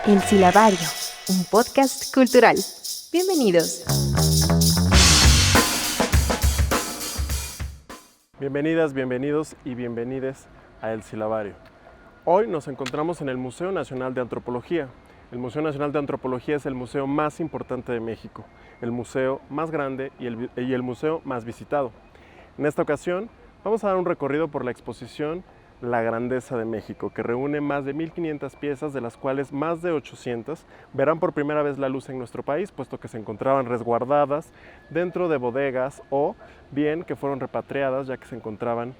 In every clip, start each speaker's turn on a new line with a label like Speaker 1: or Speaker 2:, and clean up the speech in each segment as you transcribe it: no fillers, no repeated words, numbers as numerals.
Speaker 1: El Silabario, un podcast cultural. Bienvenidos.
Speaker 2: Bienvenidas, bienvenidos y bienvenides a El Silabario. Hoy nos encontramos en el Museo Nacional de Antropología. El Museo Nacional de Antropología es el museo más importante de México, el museo más grande y el museo más visitado. En esta ocasión vamos a dar un recorrido por la exposición La Grandeza de México, que reúne más de 1,500 piezas, de las cuales más de 800 verán por primera vez la luz en nuestro país, puesto que se encontraban resguardadas dentro de bodegas o bien que fueron repatriadas ya que se encontraban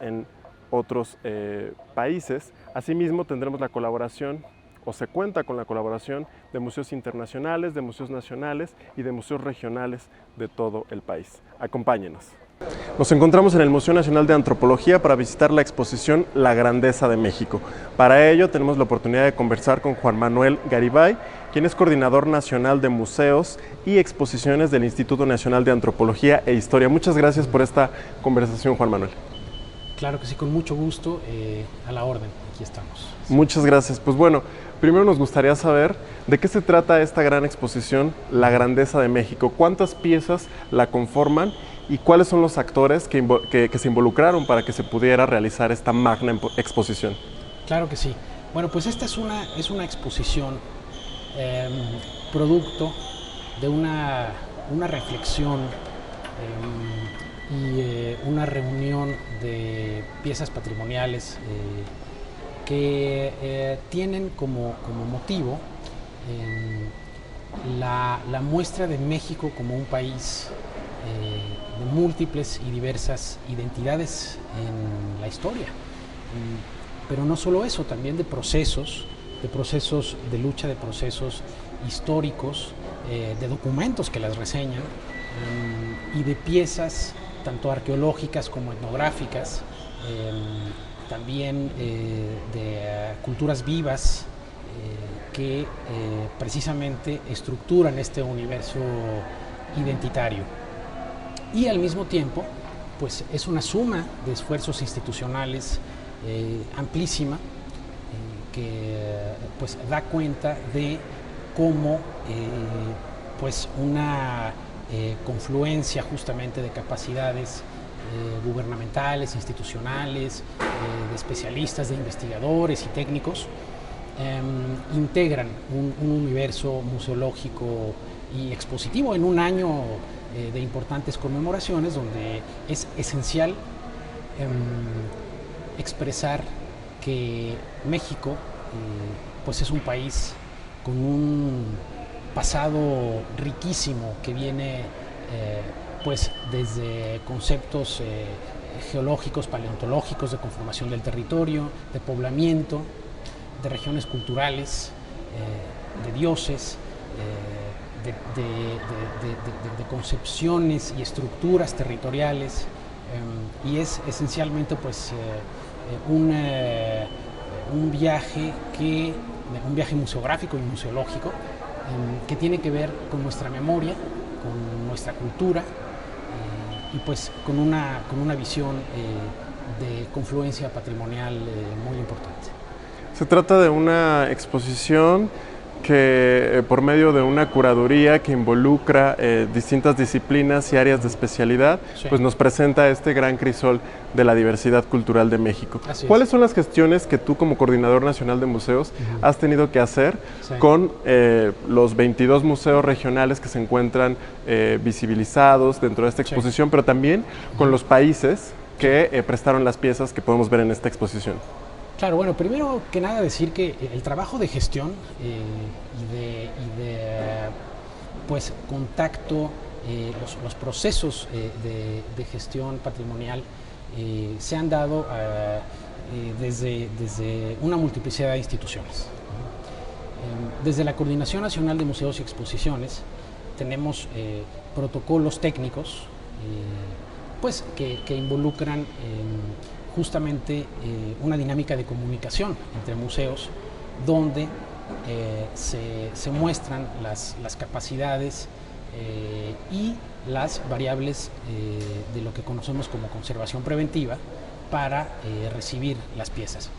Speaker 2: en otros países. Asimismo tendremos la colaboración o se cuenta con la colaboración de museos internacionales, de museos nacionales y de museos regionales de todo el país. Acompáñenos. Nos encontramos en el Museo Nacional de Antropología para visitar la exposición La Grandeza de México. Para ello tenemos la oportunidad de conversar con Juan Manuel Garibay, quien es coordinador nacional de museos y exposiciones del Instituto Nacional de Antropología e Historia. Muchas gracias por esta conversación, Juan Manuel.
Speaker 3: Claro que sí, con mucho gusto, a la orden, aquí estamos.
Speaker 2: Muchas gracias. Pues bueno, primero nos gustaría saber de qué se trata esta gran exposición, La Grandeza de México. ¿Cuántas piezas la conforman y cuáles son los actores que se involucraron para que se pudiera realizar esta magna exposición?
Speaker 3: Claro que sí. Bueno, pues esta es una exposición producto de una reflexión y una reunión de piezas patrimoniales que tienen como motivo la muestra de México como un país de múltiples y diversas identidades en la historia. Pero no solo eso, también de procesos de lucha, de procesos históricos, de documentos que las reseñan y de piezas tanto arqueológicas como etnográficas, también de culturas vivas que precisamente estructuran este universo identitario. Y al mismo tiempo, pues es una suma de esfuerzos institucionales amplísima que pues da cuenta de cómo pues una confluencia justamente de capacidades gubernamentales, institucionales, de especialistas, de investigadores y técnicos integran un universo museológico y expositivo en un año de importantes conmemoraciones donde es esencial expresar que México pues es un país con un pasado riquísimo que viene pues desde conceptos geológicos, paleontológicos, de conformación del territorio, de poblamiento, de regiones culturales, de dioses, de concepciones y estructuras territoriales, y es esencialmente pues un viaje museográfico y museológico que tiene que ver con nuestra memoria, con nuestra cultura y pues con una visión de confluencia patrimonial muy importante.
Speaker 2: Se trata de una exposición que por medio de una curaduría que involucra distintas disciplinas y áreas de especialidad, sí, pues nos presenta este gran crisol de la diversidad cultural de México. ¿Cuáles son las gestiones que tú como coordinador nacional de museos has tenido que hacer con los 22 museos regionales que se encuentran visibilizados dentro de esta exposición, pero también con los países que prestaron las piezas que podemos ver en esta exposición?
Speaker 3: Claro, bueno, primero que nada decir que el trabajo de gestión y de pues contacto, los procesos de gestión patrimonial se han dado desde una multiplicidad de instituciones. Desde la Coordinación Nacional de Museos y Exposiciones tenemos protocolos técnicos pues que involucran justamente una dinámica de comunicación entre museos donde se muestran las capacidades y las variables de lo que conocemos como conservación preventiva para recibir las piezas.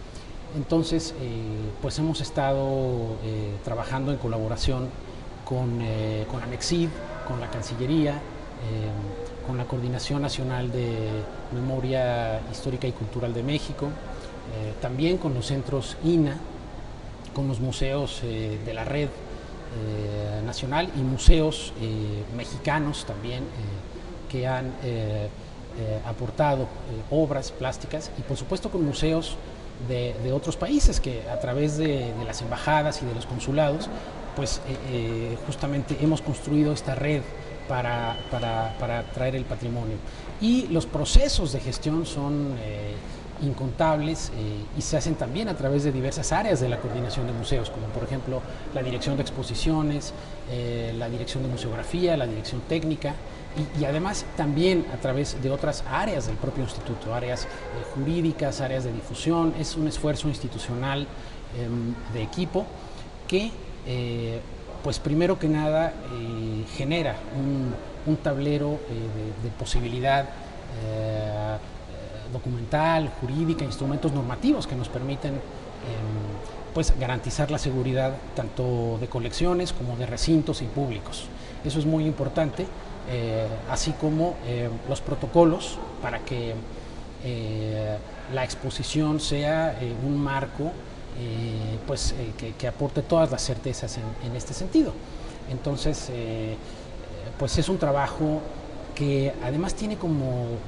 Speaker 3: Entonces, pues hemos estado trabajando en colaboración con ANEXID, con la Cancillería, con la Coordinación Nacional de Memoria Histórica y Cultural de México, también con los centros INA, con los museos de la red nacional y museos mexicanos también que han aportado obras plásticas, y por supuesto con museos de otros países que a través de las embajadas y de los consulados pues justamente hemos construido esta red para traer el patrimonio. Y los procesos de gestión son incontables y se hacen también a través de diversas áreas de la coordinación de museos, como por ejemplo la dirección de exposiciones, la dirección de museografía, la dirección técnica, y además también a través de otras áreas del propio instituto, áreas jurídicas, áreas de difusión. Es un esfuerzo institucional de equipo que pues primero que nada genera un tablero de posibilidad documental, jurídica, instrumentos normativos que nos permiten pues garantizar la seguridad tanto de colecciones como de recintos y públicos. Eso es muy importante, así como los protocolos para que la exposición sea un marco pues que aporte todas las certezas en este sentido. Entonces, pues es un trabajo que además tiene como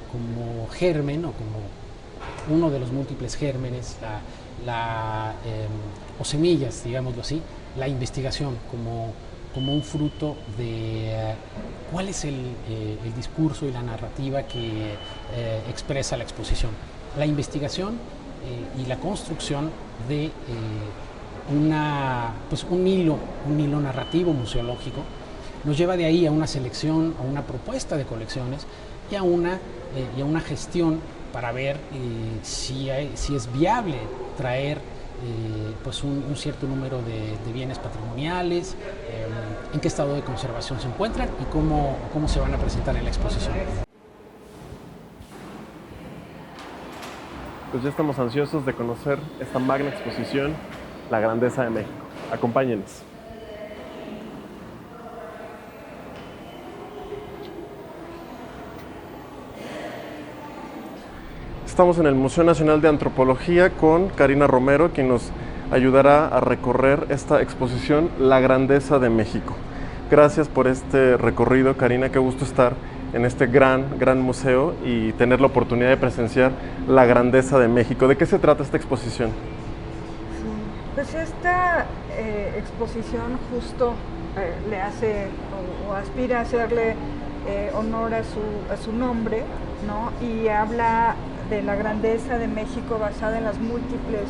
Speaker 3: germen o como uno de los múltiples gérmenes o semillas, digámoslo así, la investigación como un fruto de cuál es el discurso y la narrativa que expresa la exposición. La investigación y la construcción de un hilo narrativo museológico nos lleva de ahí a una selección, a una propuesta de colecciones y a una gestión para ver si es viable traer pues un cierto número de bienes patrimoniales, en qué estado de conservación se encuentran y cómo se van a presentar en la exposición.
Speaker 2: Pues ya estamos ansiosos de conocer esta magna exposición, La Grandeza de México. Acompáñenos. Estamos en el Museo Nacional de Antropología con Karina Romero, quien nos ayudará a recorrer esta exposición, La Grandeza de México. Gracias por este recorrido, Karina, qué gusto estar en este gran museo y tener la oportunidad de presenciar la grandeza de México. ¿De qué se trata esta exposición?
Speaker 4: Sí, pues esta exposición justo le hace o aspira a hacerle honor a su nombre, ¿no? Y habla de la grandeza de México basada en las múltiples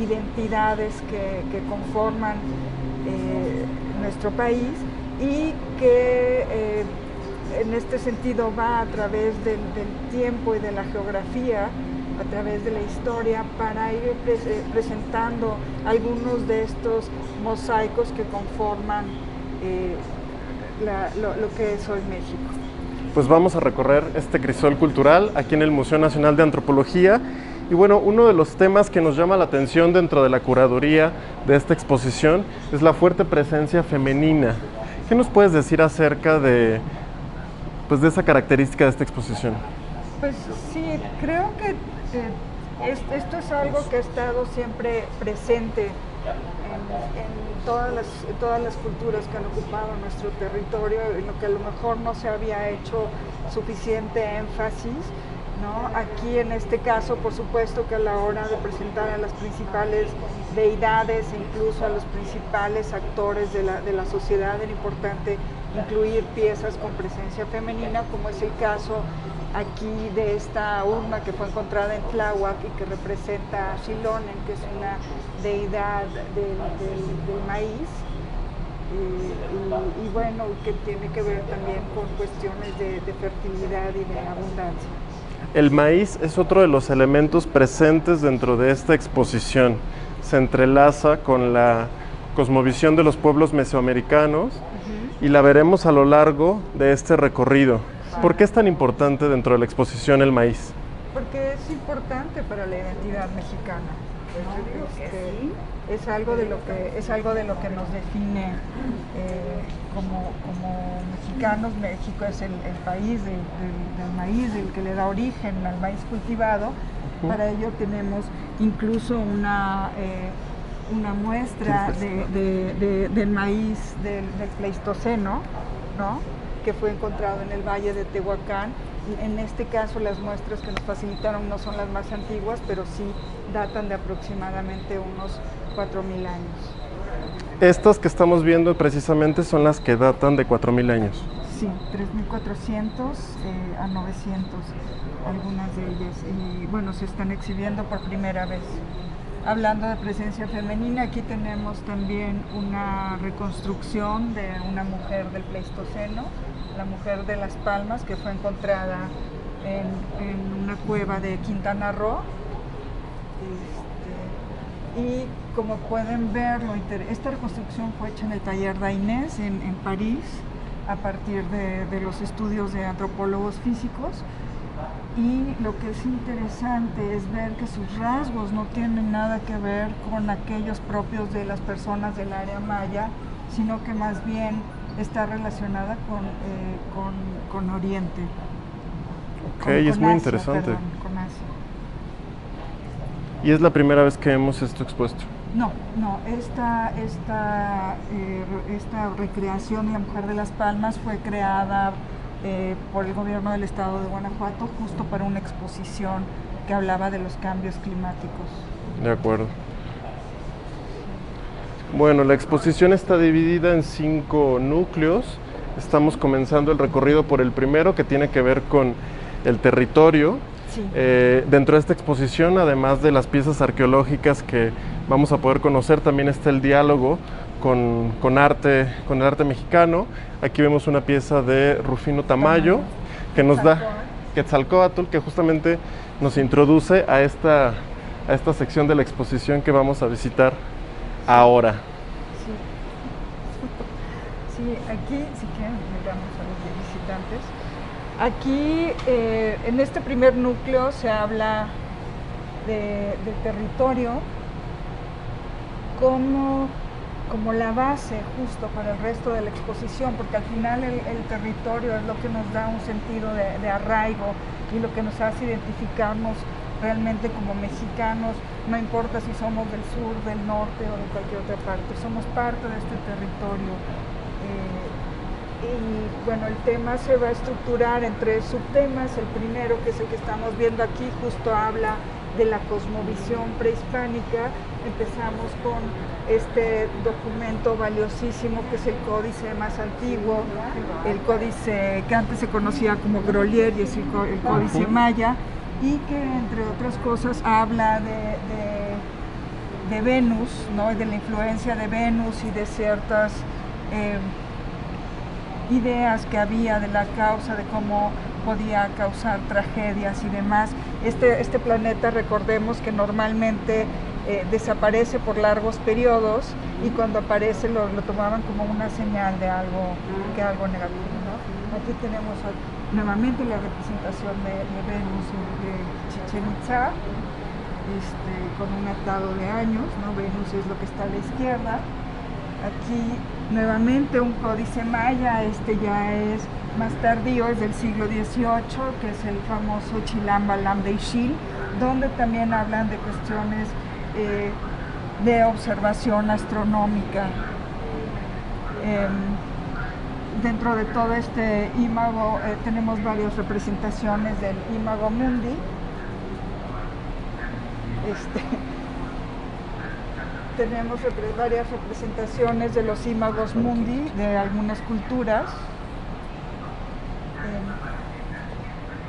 Speaker 4: identidades que conforman nuestro país y que en este sentido va a través del tiempo y de la geografía, a través de la historia, para ir presentando algunos de estos mosaicos que conforman lo que es hoy México.
Speaker 2: Pues vamos a recorrer este crisol cultural aquí en el Museo Nacional de Antropología. Y bueno, uno de los temas que nos llama la atención dentro de la curaduría de esta exposición es la fuerte presencia femenina. ¿Qué nos puedes decir acerca de esa característica de esta exposición?
Speaker 4: Pues sí, creo que esto es algo que ha estado siempre presente en todas las culturas que han ocupado nuestro territorio, en lo que a lo mejor no se había hecho suficiente énfasis, ¿no? Aquí en este caso, por supuesto que a la hora de presentar a las principales deidades e incluso a los principales actores de la sociedad era importante incluir piezas con presencia femenina, como es el caso aquí de esta urna que fue encontrada en Tláhuac y que representa a Xilonen, que es una deidad del maíz, y bueno, que tiene que ver también con cuestiones de fertilidad y de abundancia.
Speaker 2: El maíz es otro de los elementos presentes dentro de esta exposición. Se entrelaza con la cosmovisión de los pueblos mesoamericanos y la veremos a lo largo de este recorrido. ¿Por qué es tan importante dentro de la exposición el maíz?
Speaker 4: Porque es importante para la identidad mexicana. ¿no? Es algo de lo que nos define como mexicanos. México es el país del maíz, el que le da origen al maíz cultivado. Para ello tenemos incluso una muestra del maíz del Pleistoceno, ¿no? Que fue encontrado en el Valle de Tehuacán. En este caso las muestras que nos facilitaron no son las más antiguas, pero sí datan de aproximadamente unos 4.000 años.
Speaker 2: Estas que estamos viendo precisamente son las que datan de 4.000 años.
Speaker 4: Sí, 3.400 a 900, algunas de ellas. Y bueno, se están exhibiendo por primera vez. Hablando de presencia femenina, aquí tenemos también una reconstrucción de una mujer del Pleistoceno, la mujer de Las Palmas, que fue encontrada en una cueva de Quintana Roo. Y como pueden ver, esta reconstrucción fue hecha en el taller Dainés en París, a partir de los estudios de antropólogos físicos. Y lo que es interesante es ver que sus rasgos no tienen nada que ver con aquellos propios de las personas del área maya, sino que más bien está relacionada con Oriente.
Speaker 2: Ok, es muy interesante.
Speaker 4: Perdón, con Asia.
Speaker 2: ¿Y es la primera vez que vemos esto expuesto?
Speaker 4: No, esta recreación de la mujer de Las Palmas fue creada por el gobierno del estado de Guanajuato justo para una exposición que hablaba de los cambios climáticos.
Speaker 2: De acuerdo. Bueno, la exposición está dividida en 5 núcleos. Estamos comenzando el recorrido por el primero, que tiene que ver con el territorio.
Speaker 4: Sí.
Speaker 2: Dentro de esta exposición, además de las piezas arqueológicas que vamos a poder conocer, también está el diálogo con el arte mexicano. Aquí vemos una pieza de Rufino Tamayo que nos da Quetzalcóatl, que justamente nos introduce a esta sección de la exposición que vamos a visitar ahora.
Speaker 4: Sí, aquí, si quieren, miramos a los visitantes. Aquí, en este primer núcleo se habla del territorio como la base justo para el resto de la exposición, porque al final el territorio es lo que nos da un sentido de arraigo y lo que nos hace identificarnos realmente como mexicanos, no importa si somos del sur, del norte o de cualquier otra parte, somos parte de este territorio. Y bueno, el tema se va a estructurar en 3 subtemas. El primero, que es el que estamos viendo aquí, justo habla de la cosmovisión prehispánica. Empezamos con este documento valiosísimo que es el códice más antiguo, el códice que antes se conocía como Grolier, y es el códice maya, y que entre otras cosas habla de Venus, ¿no? De la influencia de Venus y de ciertas ideas que había de la causa, de cómo podía causar tragedias y demás. Este planeta, recordemos que normalmente desaparece por largos periodos, y cuando aparece lo tomaban como una señal de algo negativo, ¿no? Aquí tenemos nuevamente la representación de Venus de Chichén Itzá, con un atado de años, ¿no? Venus es lo que está a la izquierda. Aquí nuevamente un códice maya, ya es más tardío, es del siglo XVIII, que es el famoso Chilam Balam de Ixil, donde también hablan de cuestiones de observación astronómica. Dentro de todo este imago tenemos varias representaciones del imago mundi. Tenemos varias representaciones de los imagos mundi de algunas culturas.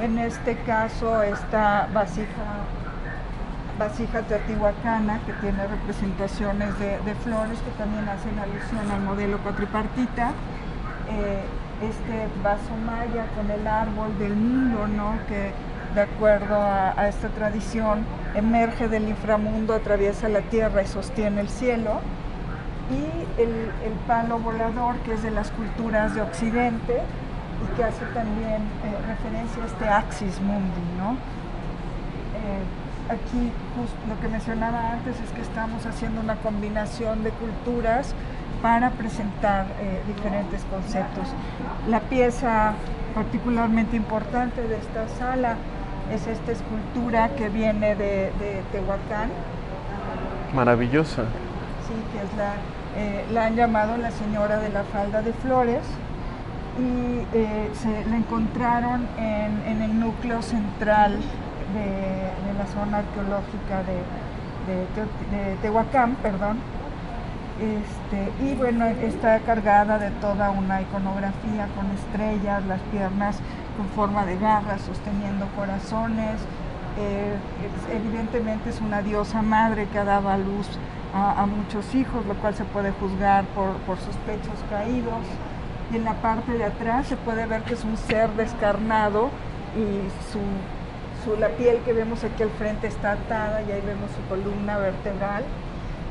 Speaker 4: En este caso, esta vasija teotihuacana, que tiene representaciones de flores que también hacen alusión al modelo cuatripartita. Este vaso maya con el árbol del mundo, ¿no? Que de acuerdo a esta tradición emerge del inframundo, atraviesa la tierra y sostiene el cielo. Y el palo volador, que es de las culturas de Occidente y que hace también referencia a este axis mundi, ¿no? aquí justo lo que mencionaba antes es que estamos haciendo una combinación de culturas para presentar diferentes conceptos. La pieza particularmente importante de esta sala es esta escultura que viene de Tehuacán.
Speaker 2: Maravillosa.
Speaker 4: Sí, que es la han llamado la señora de la falda de flores, y la encontraron en el núcleo central de la zona arqueológica de Tehuacán, perdón. Y bueno, está cargada de toda una iconografía con estrellas, las piernas con forma de garras sosteniendo corazones. Evidentemente es una diosa madre que ha dado a luz a muchos hijos, lo cual se puede juzgar por sus pechos caídos. Y en la parte de atrás se puede ver que es un ser descarnado, y la piel que vemos aquí al frente está atada, y ahí vemos su columna vertebral.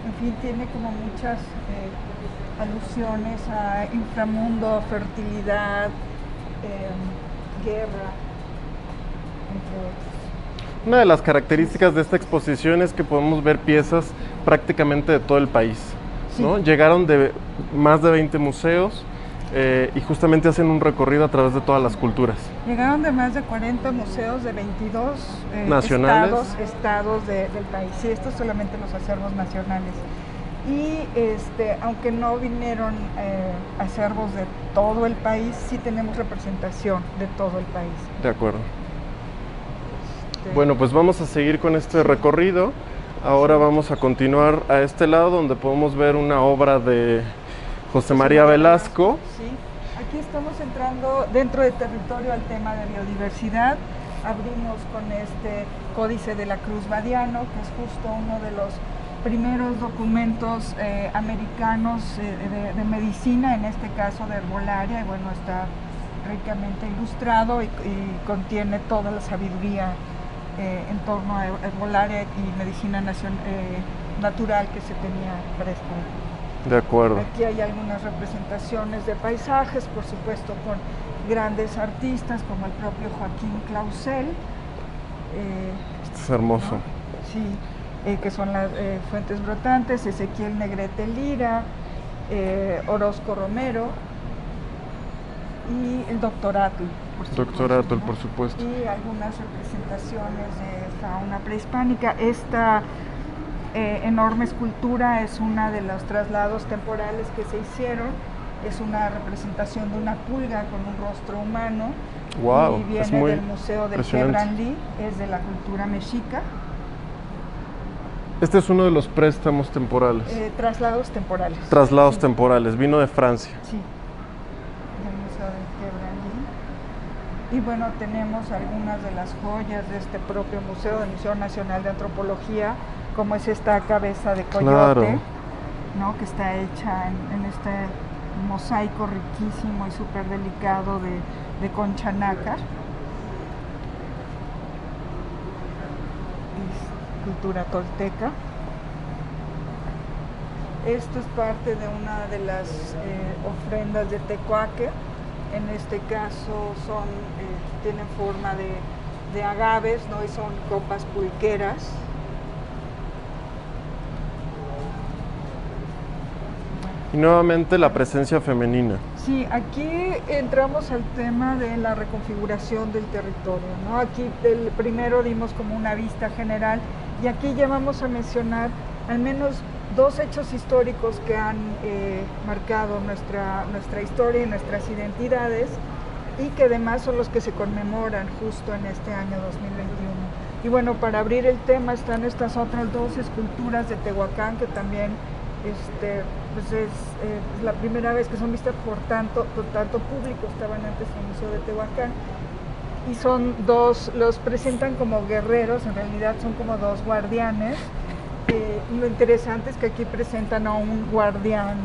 Speaker 4: En fin, tiene como muchas alusiones a inframundo, fertilidad, guerra, entre otros.
Speaker 2: Una de las características de esta exposición es que podemos ver piezas prácticamente de todo el país, ¿no?
Speaker 4: Sí.
Speaker 2: Llegaron de más de 20 museos y justamente hacen un recorrido a través de todas las culturas.
Speaker 4: Llegaron de más de 40 museos de 22
Speaker 2: nacionales,
Speaker 4: estados del país. Sí, estos solamente los acervos nacionales. Y aunque no vinieron acervos de todo el país, sí tenemos representación de todo el país.
Speaker 2: De acuerdo. Bueno, pues vamos a seguir con este recorrido. Ahora vamos a continuar a este lado, donde podemos ver una obra de José María Velasco.
Speaker 4: Sí, aquí estamos entrando dentro del territorio al tema de biodiversidad. Abrimos con este Códice de la Cruz Badiano, que es justo uno de los primeros documentos americanos de medicina, en este caso de herbolaria, y bueno, está ricamente ilustrado y contiene toda la sabiduría en torno a herbolaria y medicina natural que se tenía fresca.
Speaker 2: De acuerdo.
Speaker 4: Aquí hay algunas representaciones de paisajes, por supuesto con grandes artistas como el propio Joaquín Clausel.
Speaker 2: Es hermoso.
Speaker 4: ¿No? Sí, que son las Fuentes Brotantes, Ezequiel Negrete Lira, Orozco Romero y el Dr. Atl,
Speaker 2: Dr. Atl, por supuesto.
Speaker 4: Y algunas representaciones de fauna prehispánica. Esta enorme escultura es una de los traslados temporales que se hicieron. Es una representación de una pulga con un rostro humano.
Speaker 2: Wow,
Speaker 4: y viene
Speaker 2: es muy
Speaker 4: del Museo del
Speaker 2: impresionante.
Speaker 4: Quebranlí, es de la cultura mexica.
Speaker 2: Este es uno de los préstamos temporales.
Speaker 4: Traslados temporales.
Speaker 2: Traslados
Speaker 4: Sí.
Speaker 2: temporales, vino de Francia.
Speaker 4: Sí, del Museo del Quebranlí. Y bueno, tenemos algunas de las joyas de este propio museo, del Museo Nacional de Antropología, como es esta cabeza de coyote,
Speaker 2: Claro.
Speaker 4: ¿no? Que está hecha en este mosaico riquísimo y súper delicado de concha nácar. Es cultura tolteca. Esto es parte de una de las ofrendas de tecuaque. En este caso tienen forma de agaves, ¿no? Y son copas pulqueras.
Speaker 2: Y nuevamente la presencia femenina.
Speaker 4: Sí, aquí entramos al tema de la reconfiguración del territorio, ¿no? Aquí primero dimos como una vista general, y aquí ya vamos a mencionar al menos dos hechos históricos que han marcado nuestra historia y nuestras identidades, y que además son los que se conmemoran justo en este año 2021. Y bueno, para abrir el tema están estas otras dos esculturas de Tehuacán que también pues es la primera vez que son vistas por tanto público. Estaban antes en el Museo de Tehuacán, y son dos, los presentan como guerreros, en realidad son como dos guardianes. Lo interesante es que aquí presentan a un guardián,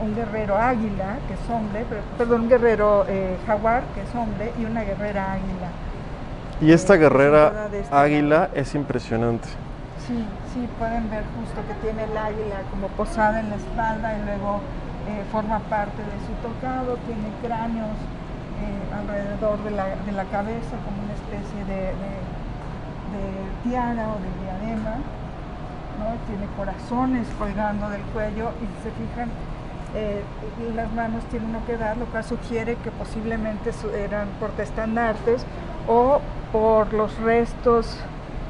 Speaker 4: un guerrero águila, que es hombre, un guerrero jaguar, que es hombre, y una guerrera águila.
Speaker 2: Y esta guerrera
Speaker 4: presentada de este
Speaker 2: águila
Speaker 4: lado.
Speaker 2: es impresionante.
Speaker 4: Sí, pueden ver justo que tiene el águila como posada en la espalda, y luego forma parte de su tocado, tiene cráneos alrededor de la cabeza, como una especie tiara o de diadema, ¿no? Tiene corazones colgando del cuello y si se fijan, las manos tienen una oquedad, lo cual sugiere que posiblemente eran portaestandartes o por los restos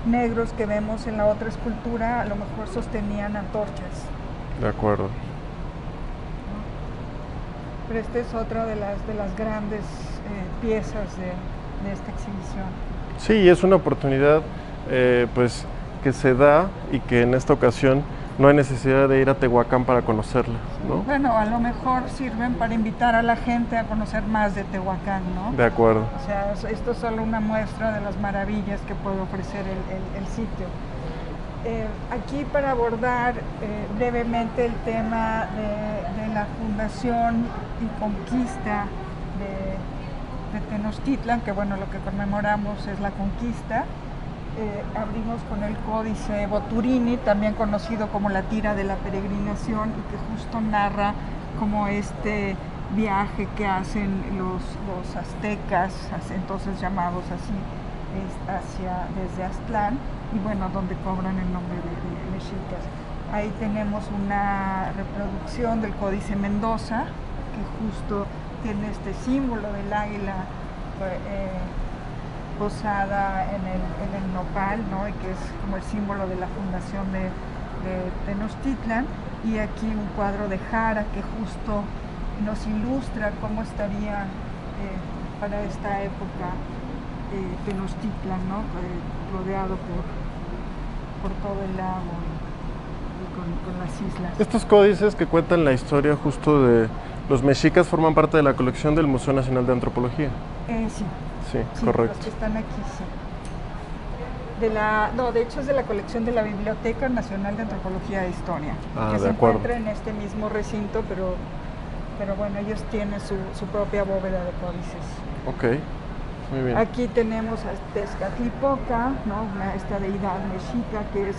Speaker 4: negros que vemos en la otra escultura, a lo mejor sostenían antorchas.
Speaker 2: De acuerdo.
Speaker 4: Pero esta es otra de las grandes piezas de esta exhibición.
Speaker 2: Sí, es una oportunidad pues que se da y que en esta ocasión no hay necesidad de ir a Tehuacán para conocerla, ¿no?
Speaker 4: Bueno, a lo mejor sirven para invitar a la gente a conocer más de Tehuacán, ¿no?
Speaker 2: De acuerdo.
Speaker 4: O sea, esto es solo una muestra de las maravillas que puede ofrecer el sitio. Aquí para abordar brevemente el tema de la fundación y conquista de Tenochtitlan, que bueno, lo que conmemoramos es la conquista. Abrimos con el Códice Boturini, también conocido como la Tira de la Peregrinación, y que justo narra como este viaje que hacen los aztecas, entonces llamados así, desde Aztlán, y bueno, donde cobran el nombre de mexicas. Ahí tenemos una reproducción del Códice Mendoza, que justo tiene este símbolo del águila posada en el nopal, ¿no? Y que es como el símbolo de la fundación de Tenochtitlan, y aquí un cuadro de Jara que justo nos ilustra cómo estaría para esta época Tenochtitlan, ¿no? Rodeado por todo el lago y con las islas.
Speaker 2: Estos códices que cuentan la historia justo de los mexicas forman parte de la colección del Museo Nacional de Antropología.
Speaker 4: Sí.
Speaker 2: Sí,
Speaker 4: Sí,
Speaker 2: correcto.
Speaker 4: los que están aquí, sí. De hecho es de la colección de la Biblioteca Nacional de Antropología e Historia, que se encuentra en este mismo recinto, pero bueno, ellos tienen su propia bóveda de códices.
Speaker 2: Ok, muy bien.
Speaker 4: Aquí tenemos a Tezcatlipoca, ¿no? Esta deidad mexica que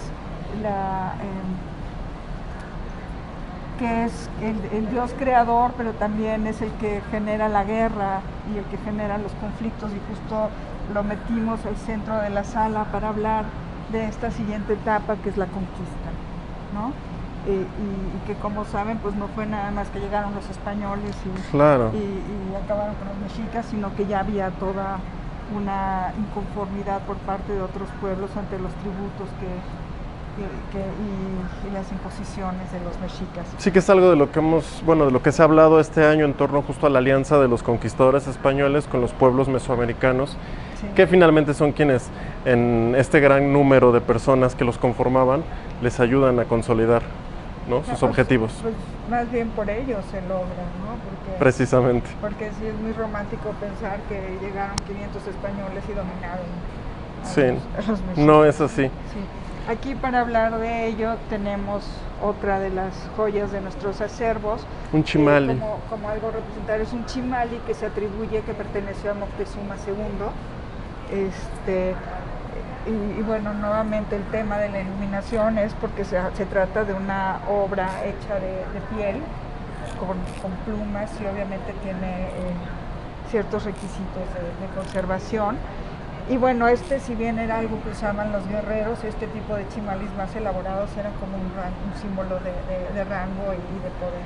Speaker 4: es el dios creador, pero también es el que genera la guerra y el que genera los conflictos, y justo lo metimos al centro de la sala para hablar de esta siguiente etapa, que es la conquista, ¿no? Y que, como saben, pues no fue nada más que llegaron los españoles
Speaker 2: Claro.
Speaker 4: y acabaron con los mexicas, sino que ya había toda una inconformidad por parte de otros pueblos ante los tributos y las imposiciones de los mexicas.
Speaker 2: Sí, que es algo de lo que de lo que se ha hablado este año en torno justo a la alianza de los conquistadores españoles con los pueblos mesoamericanos,
Speaker 4: Sí.
Speaker 2: que finalmente son quienes en este gran número de personas que los conformaban les ayudan a consolidar, ¿no? sus objetivos.
Speaker 4: Pues más bien por ello se logra, ¿no?
Speaker 2: Precisamente.
Speaker 4: Porque sí es muy romántico pensar que llegaron 500 españoles y dominaron
Speaker 2: Sí,
Speaker 4: a los mexicas.
Speaker 2: no es así.
Speaker 4: Sí. Aquí, para hablar de ello, tenemos otra de las joyas de nuestros acervos.
Speaker 2: Un chimali.
Speaker 4: Como algo representativo, es un chimali que se atribuye que perteneció a Moctezuma II. Y bueno, nuevamente el tema de la iluminación es porque se trata de una obra hecha de piel, con plumas, y obviamente tiene ciertos requisitos de conservación. Y bueno, si bien era algo que usaban los guerreros, este tipo de chimalis más elaborados eran como un símbolo de rango y de poder.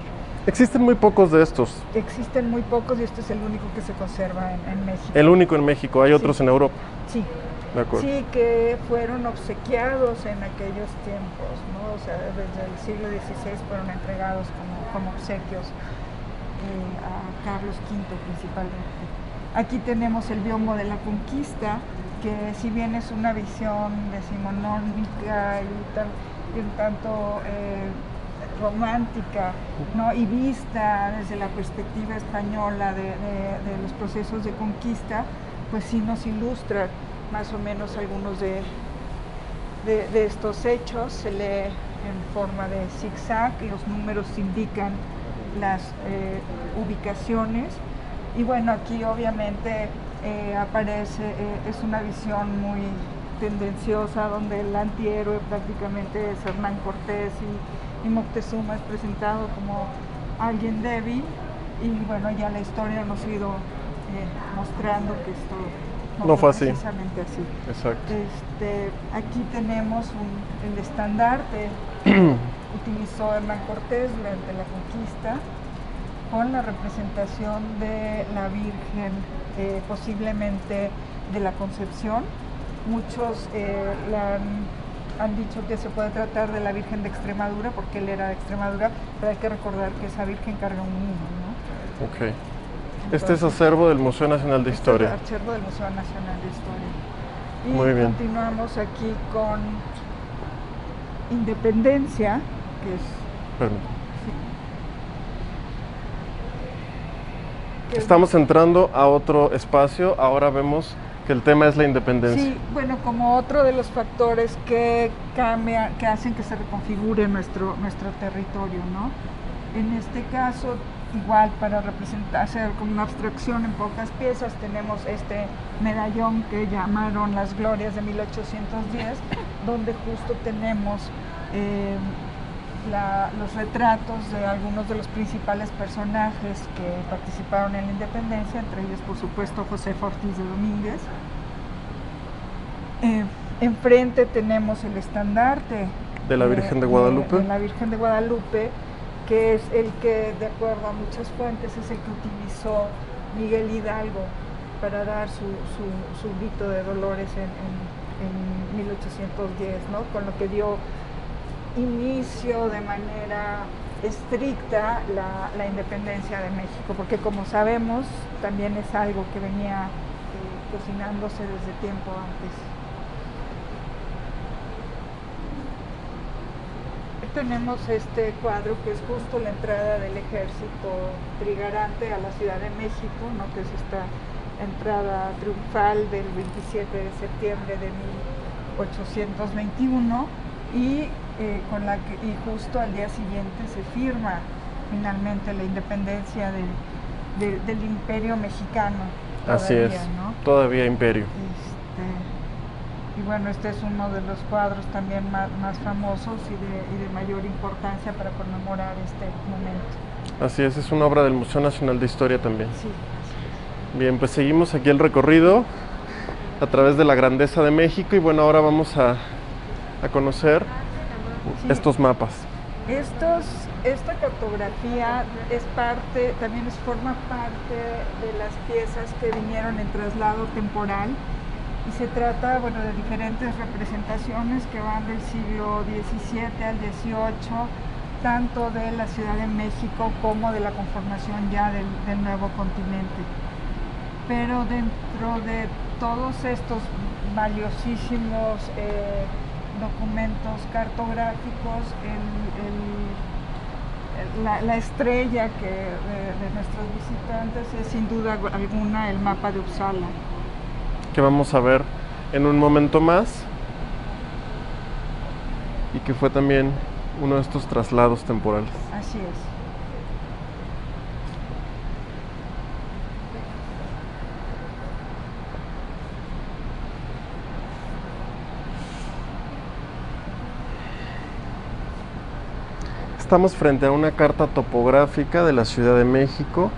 Speaker 2: Existen muy pocos de estos.
Speaker 4: Existen muy pocos, y este es el único que se conserva en México.
Speaker 2: El único en México, hay otros en Europa.
Speaker 4: Sí.
Speaker 2: De acuerdo.
Speaker 4: Sí, que fueron obsequiados en aquellos tiempos, ¿no? O sea, desde el siglo XVI fueron entregados como obsequios a Carlos V principalmente. Aquí tenemos el biombo de la conquista, que si bien es una visión decimonónica y un tanto romántica, ¿no? Y vista desde la perspectiva española de los procesos de conquista, pues sí nos ilustra más o menos algunos de estos hechos. Se lee en forma de zigzag, y los números indican las ubicaciones. Y bueno, aquí obviamente aparece, es una visión muy tendenciosa, donde el antihéroe prácticamente es Hernán Cortés, y Moctezuma es presentado como alguien débil, y bueno, ya la historia nos ha ido mostrando que esto
Speaker 2: No fue así.
Speaker 4: Precisamente así.
Speaker 2: Exacto.
Speaker 4: Aquí tenemos el estandarte utilizó Hernán Cortés durante la conquista con la representación de la Virgen, posiblemente de la Concepción. Muchos han dicho que se puede tratar de la Virgen de Extremadura porque él era de Extremadura, pero hay que recordar que esa Virgen carga un niño, ¿no?
Speaker 2: Ok. Este es acervo del Museo Nacional de Historia.
Speaker 4: Este es acervo del Museo Nacional de Historia. Y
Speaker 2: Muy bien.
Speaker 4: continuamos aquí con Independencia, que es...
Speaker 2: Permítame.
Speaker 4: que es-
Speaker 2: Estamos entrando a otro espacio. Ahora vemos que el tema es la independencia.
Speaker 4: Sí, bueno, como otro de los factores que cambia, que hacen que se reconfigure nuestro territorio, ¿no? En este caso, igual para hacer como una abstracción en pocas piezas, tenemos este medallón que llamaron las Glorias de 1810, donde justo tenemos los retratos de algunos de los principales personajes que participaron en la independencia, entre ellos por supuesto Josefa Ortiz de Domínguez. Enfrente tenemos el estandarte
Speaker 2: De la Virgen de Guadalupe.
Speaker 4: de la Virgen de Guadalupe, que es el que, de acuerdo a muchas fuentes, es el que utilizó Miguel Hidalgo para dar su grito de dolores en 1810, ¿no? Con lo que dio inicio de manera estricta la independencia de México, porque como sabemos también es algo que venía cocinándose desde tiempo antes. Tenemos este cuadro que es justo la entrada del ejército trigarante a la Ciudad de México, ¿no? Que es esta entrada triunfal del 27 de septiembre de 1821 y justo al día siguiente se firma finalmente la independencia del Imperio Mexicano.
Speaker 2: Así es,
Speaker 4: ¿no?
Speaker 2: todavía imperio.
Speaker 4: Y bueno, este es uno de los cuadros también más famosos y de mayor importancia para conmemorar este momento.
Speaker 2: Así es una obra del Museo Nacional de Historia también.
Speaker 4: Sí, así es.
Speaker 2: Bien, pues seguimos aquí el recorrido a través de la grandeza de México y bueno, ahora vamos a conocer estos mapas.
Speaker 4: Esta cartografía también forma parte de las piezas que vinieron en traslado temporal y se trata, bueno, de diferentes representaciones que van del siglo XVII al XVIII, tanto de la Ciudad de México como de la conformación ya del nuevo continente. Pero dentro de todos estos valiosísimos documentos cartográficos, la estrella de nuestros visitantes es sin duda alguna el mapa de Uppsala,
Speaker 2: Que vamos a ver en un momento más y que fue también uno de estos traslados temporales.
Speaker 4: así es.
Speaker 2: Estamos frente a una carta topográfica de la Ciudad de México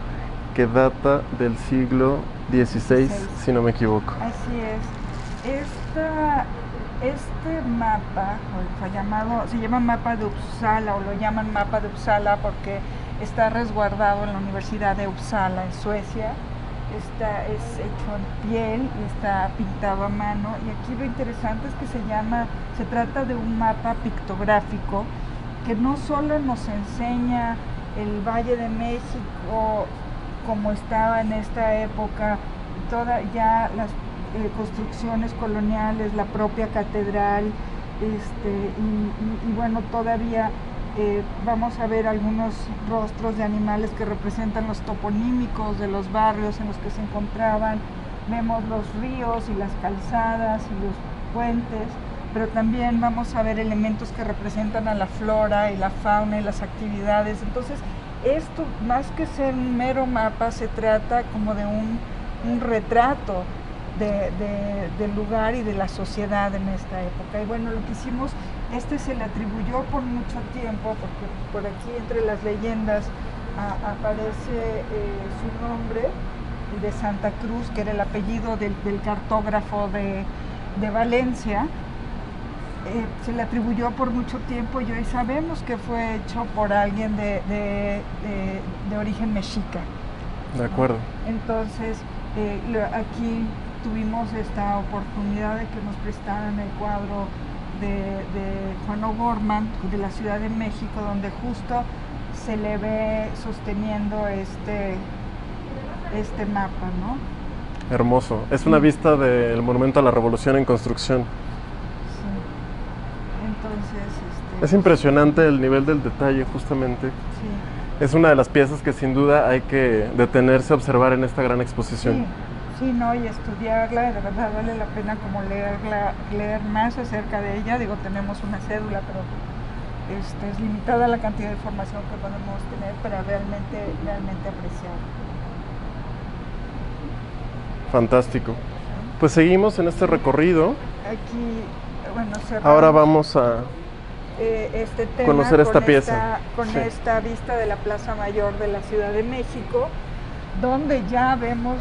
Speaker 2: que data del siglo XVI, si no me equivoco.
Speaker 4: Así es. Este mapa se llama mapa de Uppsala o lo llaman mapa de Uppsala porque está resguardado en la Universidad de Uppsala en Suecia. Es hecho en piel y está pintado a mano, y aquí lo interesante es que se trata de un mapa pictográfico que no solo nos enseña el Valle de México como estaba en esta época, ya las construcciones coloniales, la propia catedral, y bueno, todavía vamos a ver algunos rostros de animales que representan los toponímicos de los barrios en los que se encontraban. Vemos los ríos y las calzadas y los puentes, pero también vamos a ver elementos que representan a la flora y la fauna y las actividades. Entonces, esto, más que ser un mero mapa, se trata como de un retrato del lugar y de la sociedad en esta época. Y bueno, lo que hicimos, se le atribuyó por mucho tiempo, porque por aquí entre las leyendas aparece su nombre, y de Santa Cruz, que era el apellido del cartógrafo de Valencia. Se le atribuyó por mucho tiempo y hoy sabemos que fue hecho por alguien de origen mexica.
Speaker 2: De acuerdo.
Speaker 4: Entonces, aquí tuvimos esta oportunidad de que nos prestaran el cuadro de Juan O'Gorman, de la Ciudad de México, donde justo se le ve sosteniendo este mapa, ¿no?
Speaker 2: Hermoso. Es una vista del Monumento a la Revolución en construcción.
Speaker 4: Sí. Entonces,
Speaker 2: Es impresionante el nivel del detalle, justamente.
Speaker 4: sí.
Speaker 2: Es una de las piezas que sin duda hay que detenerse a observar en esta gran exposición.
Speaker 4: Sí, no, y estudiarla, de verdad vale la pena como leer más acerca de ella. Digo, tenemos una cédula, pero es limitada la cantidad de información que podemos tener para realmente apreciar.
Speaker 2: Fantástico. Pues seguimos en este recorrido.
Speaker 4: Aquí, bueno, cerramos
Speaker 2: Ahora vamos a
Speaker 4: este tema
Speaker 2: conocer esta pieza.
Speaker 4: Con
Speaker 2: Sí.
Speaker 4: esta vista de la Plaza Mayor de la Ciudad de México, donde ya vemos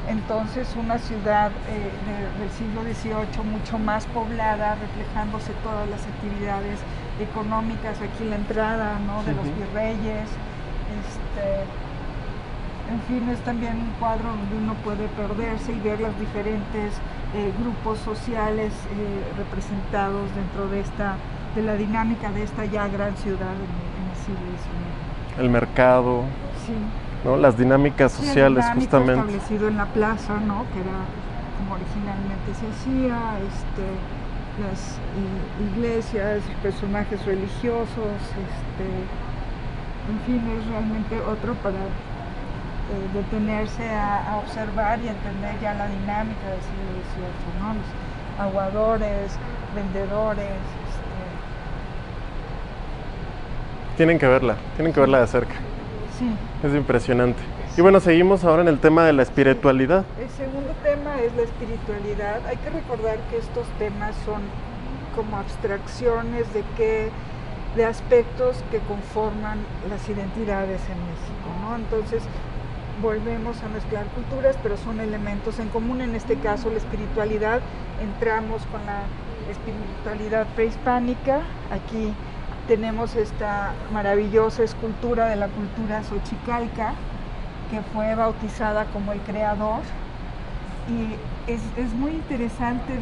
Speaker 4: entonces una ciudad del siglo XVIII mucho más poblada, reflejándose todas las actividades económicas, aquí la entrada, ¿no?, de los virreyes. En fin, es también un cuadro donde uno puede perderse y ver los diferentes grupos sociales representados dentro de la dinámica de esta ya gran ciudad en el siglo XIX.
Speaker 2: El mercado,
Speaker 4: Sí.
Speaker 2: ¿no? Las dinámicas
Speaker 4: Sí, el
Speaker 2: sociales,
Speaker 4: dinámico
Speaker 2: justamente.
Speaker 4: establecido en la plaza, ¿no?, que era como originalmente se hacía, las iglesias, personajes religiosos, en fin, es realmente otro para detenerse a observar y entender ya la dinámica del siglo XVIII, ¿no? Los aguadores, vendedores.
Speaker 2: Tienen que verla de cerca.
Speaker 4: Sí.
Speaker 2: Es impresionante. Y bueno, seguimos ahora en el tema de la espiritualidad.
Speaker 4: El segundo tema es la espiritualidad. Hay que recordar que estos temas son como abstracciones de aspectos que conforman las identidades en México, ¿no? Entonces volvemos a mezclar culturas, pero son elementos en común. En este caso, la espiritualidad, entramos con la espiritualidad prehispánica. Aquí tenemos esta maravillosa escultura de la cultura xochicalca, que fue bautizada como el creador, y es muy interesante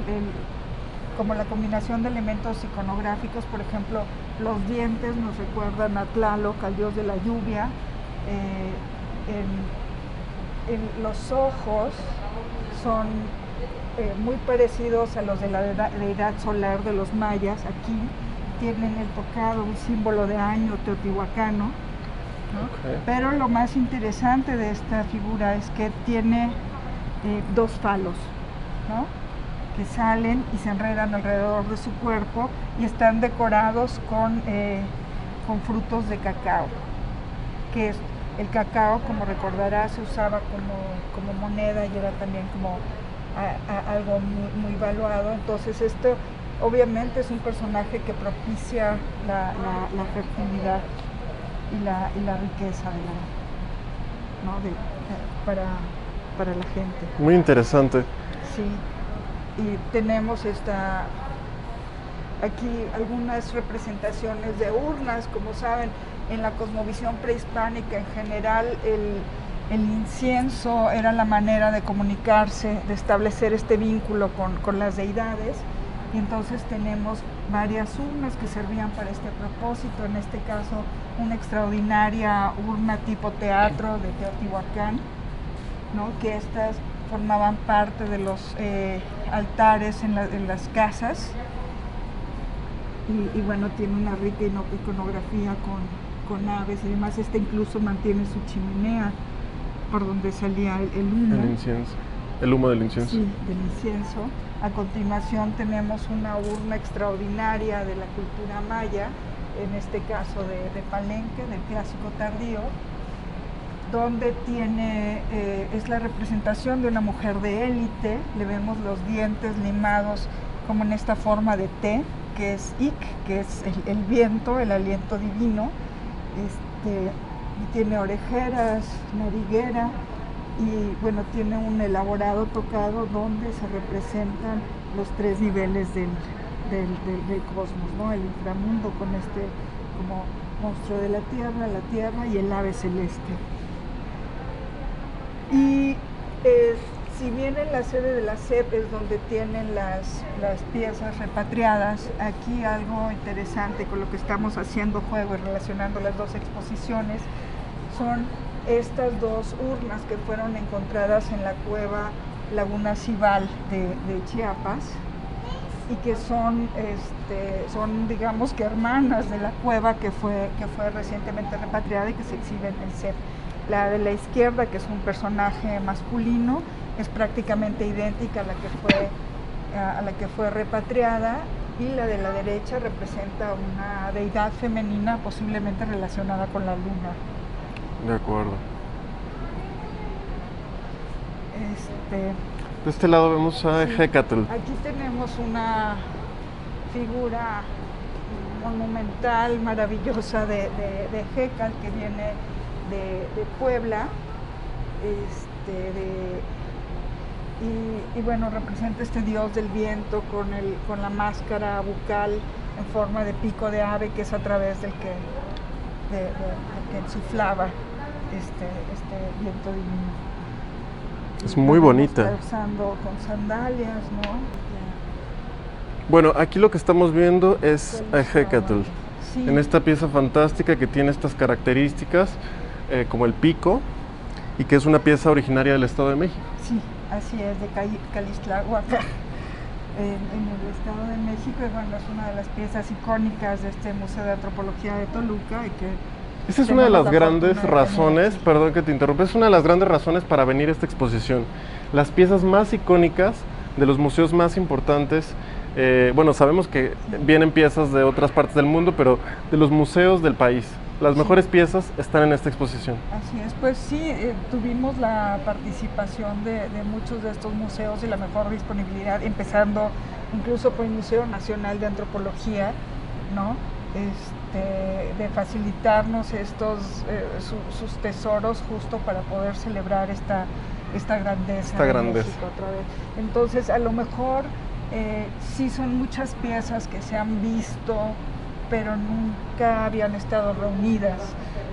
Speaker 4: como la combinación de elementos iconográficos. Por ejemplo, los dientes nos recuerdan a Tlaloc, al dios de la lluvia. En los ojos son muy parecidos a los de la deidad solar de los mayas. Aquí tienen el tocado, un símbolo de año teotihuacano, ¿no?
Speaker 2: Okay.
Speaker 4: Pero lo más interesante de esta figura es que tiene dos falos, ¿no?, que salen y se enredan alrededor de su cuerpo y están decorados con frutos de cacao, que es el cacao, como recordarás, se usaba como moneda y era también como algo muy, muy valuado. Entonces esto obviamente es un personaje que propicia la fertilidad y la riqueza para la gente.
Speaker 2: Muy interesante.
Speaker 4: Sí, y tenemos aquí algunas representaciones de urnas. Como saben, en la cosmovisión prehispánica en general el incienso era la manera de comunicarse, de establecer este vínculo con las deidades, y entonces tenemos varias urnas que servían para este propósito. En este caso, una extraordinaria urna tipo teatro de Teotihuacán, ¿no?, que estas formaban parte de los altares en las casas, y bueno, tiene una rica iconografía con aves y demás. Incluso mantiene su chimenea por donde salía el humo.
Speaker 2: El incienso. El humo del incienso.
Speaker 4: Sí, del incienso. A continuación tenemos una urna extraordinaria de la cultura maya, en este caso de Palenque, del clásico tardío, donde es la representación de una mujer de élite. Le vemos los dientes limados como en esta forma de T, que es Ik, que es el viento, el aliento divino. Y tiene orejeras, nariguera, y bueno, tiene un elaborado tocado donde se representan los 3 niveles del cosmos, ¿no? El inframundo con este como monstruo de la tierra y el ave celeste. Y si bien en la sede de la SEP es donde tienen las piezas repatriadas, aquí algo interesante con lo que estamos haciendo juego y relacionando las dos exposiciones son estas 2 urnas que fueron encontradas en la cueva Laguna Cival de Chiapas y que son digamos que hermanas de la cueva que fue recientemente repatriada y que se exhibe en el CEP. La de la izquierda, que es un personaje masculino, es prácticamente idéntica a la que fue repatriada, y la de la derecha representa una deidad femenina posiblemente relacionada con la luna.
Speaker 2: De acuerdo.
Speaker 4: De
Speaker 2: este lado vemos a Hecatl.
Speaker 4: Aquí tenemos una figura monumental, maravillosa de Hecatl, que viene de Puebla, y bueno, representa este dios del viento con la máscara bucal en forma de pico de ave, que es a través del que insuflaba este viento divino.
Speaker 2: Es muy bonita.
Speaker 4: Está usando con sandalias, ¿no?
Speaker 2: Bueno, aquí lo que estamos viendo es a Hecatl,
Speaker 4: sí,
Speaker 2: en esta pieza fantástica que tiene estas características, como el pico, y que es una pieza originaria del Estado de México.
Speaker 4: Sí, así es, de Calixtlahuaca, en el Estado de México, y bueno, es una de las piezas icónicas de este Museo de Antropología de Toluca, y que
Speaker 2: esa es una de las grandes razones, perdón que te interrumpa, es una de las grandes razones para venir a esta exposición. Las piezas más icónicas de los museos más importantes, bueno, sabemos que vienen piezas de otras partes del mundo, pero de los museos del país. Las mejores piezas están en esta exposición.
Speaker 4: Así es, pues sí, tuvimos la participación de muchos de estos museos y la mejor disponibilidad, empezando incluso por el Museo Nacional de Antropología, ¿no? De facilitarnos sus tesoros justo para poder celebrar esta grandeza de México otra vez. Entonces, a lo mejor sí son muchas piezas que se han visto, pero nunca habían estado reunidas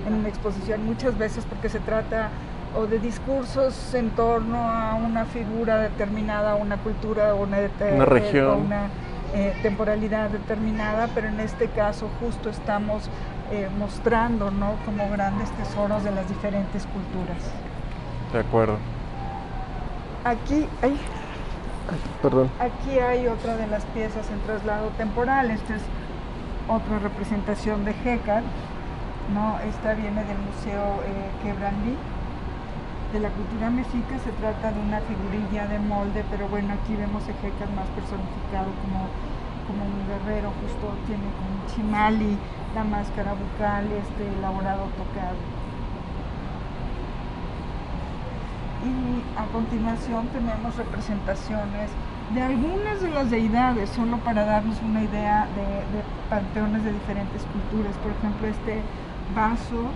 Speaker 4: en una exposición, muchas veces porque se trata o de discursos en torno a una figura determinada, una cultura, una región, una temporalidad determinada, pero en este caso justo estamos mostrando, ¿no?, como grandes tesoros de las diferentes culturas.
Speaker 2: De acuerdo.
Speaker 4: Aquí hay otra de las piezas en traslado temporal. Esta es otra representación de Hecatl, ¿no? Esta viene del Museo Quebrandí de la cultura mexica. Se trata de una figurilla de molde, pero bueno, aquí vemos a Hecatl más personificado como un guerrero, justo tiene como un chimal y la máscara bucal, elaborado tocado. Y a continuación tenemos representaciones de algunas de las deidades, solo para darnos una idea de panteones de diferentes culturas. Por ejemplo, este vaso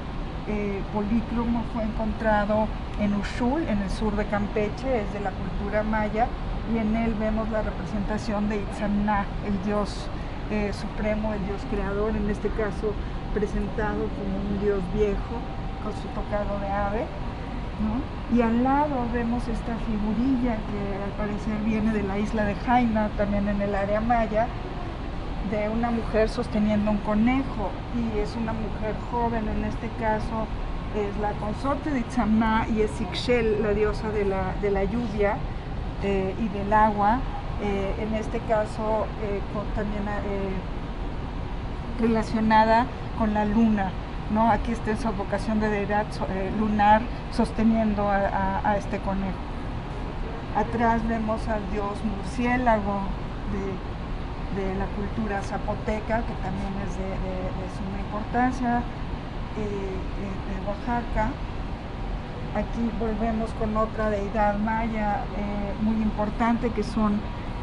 Speaker 4: polícromo fue encontrado en Uxul, en el sur de Campeche, es de la cultura maya, y en él vemos la representación de Itzamna, el dios supremo, el dios creador, en este caso presentado como un dios viejo con su tocado de ave, ¿no? Y al lado vemos esta figurilla que al parecer viene de la isla de Jaina, también en el área maya, de una mujer sosteniendo un conejo, y es una mujer joven. En este caso es la consorte de Itzamna y es Ixchel, la diosa de la lluvia y del agua, en este caso también relacionada con la luna, ¿no? Aquí está esa vocación de deidad lunar sosteniendo a este conejo. Atrás vemos al dios murciélago de la cultura zapoteca, que también es de suma importancia, de Oaxaca. Aquí volvemos con otra deidad maya muy importante, que son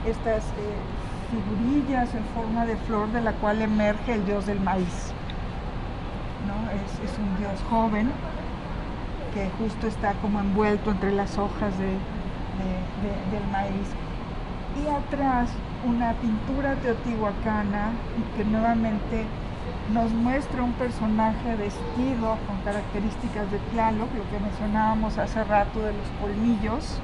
Speaker 4: estas figurillas en forma de flor de la cual emerge el dios del maíz, ¿no? Es un dios joven. que justo está como envuelto entre las hojas del maíz. Y atrás una pintura teotihuacana que nuevamente nos muestra un personaje vestido con características de Tlaloc, lo que mencionábamos hace rato de los colmillos,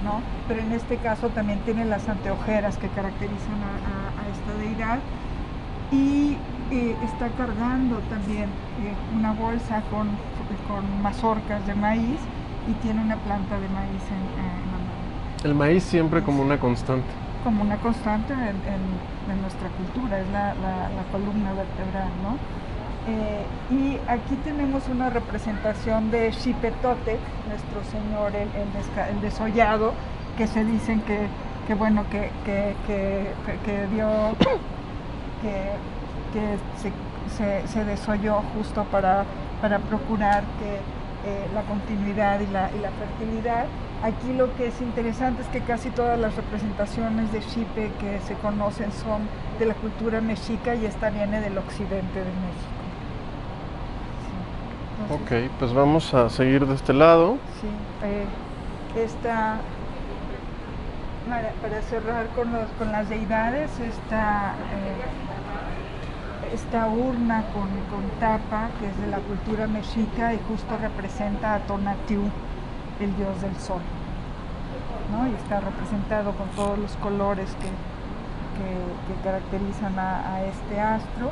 Speaker 4: ¿no? Pero en este caso también tiene las anteojeras que caracterizan a esta deidad, y está cargando también una bolsa con mazorcas de maíz, y tiene una planta de maíz en la mano.
Speaker 2: El maíz siempre como una constante.
Speaker 4: Como una constante en nuestra cultura, es la columna vertebral, ¿no? Y aquí tenemos una representación de Xipetotec, nuestro señor, el desollado, que se dicen que se desolló justo para procurar que la continuidad y la fertilidad. Aquí lo que es interesante es que casi todas las representaciones de Xipe que se conocen son de la cultura mexica, y esta viene del occidente de México. Sí. Entonces,
Speaker 2: Ok, pues vamos a seguir de este lado.
Speaker 4: Sí, para cerrar con las deidades, esta urna con tapa, que es de la cultura mexica y justo representa a Tonatiuh, el dios del sol, ¿no? Y está representado con todos los colores que caracterizan a este astro.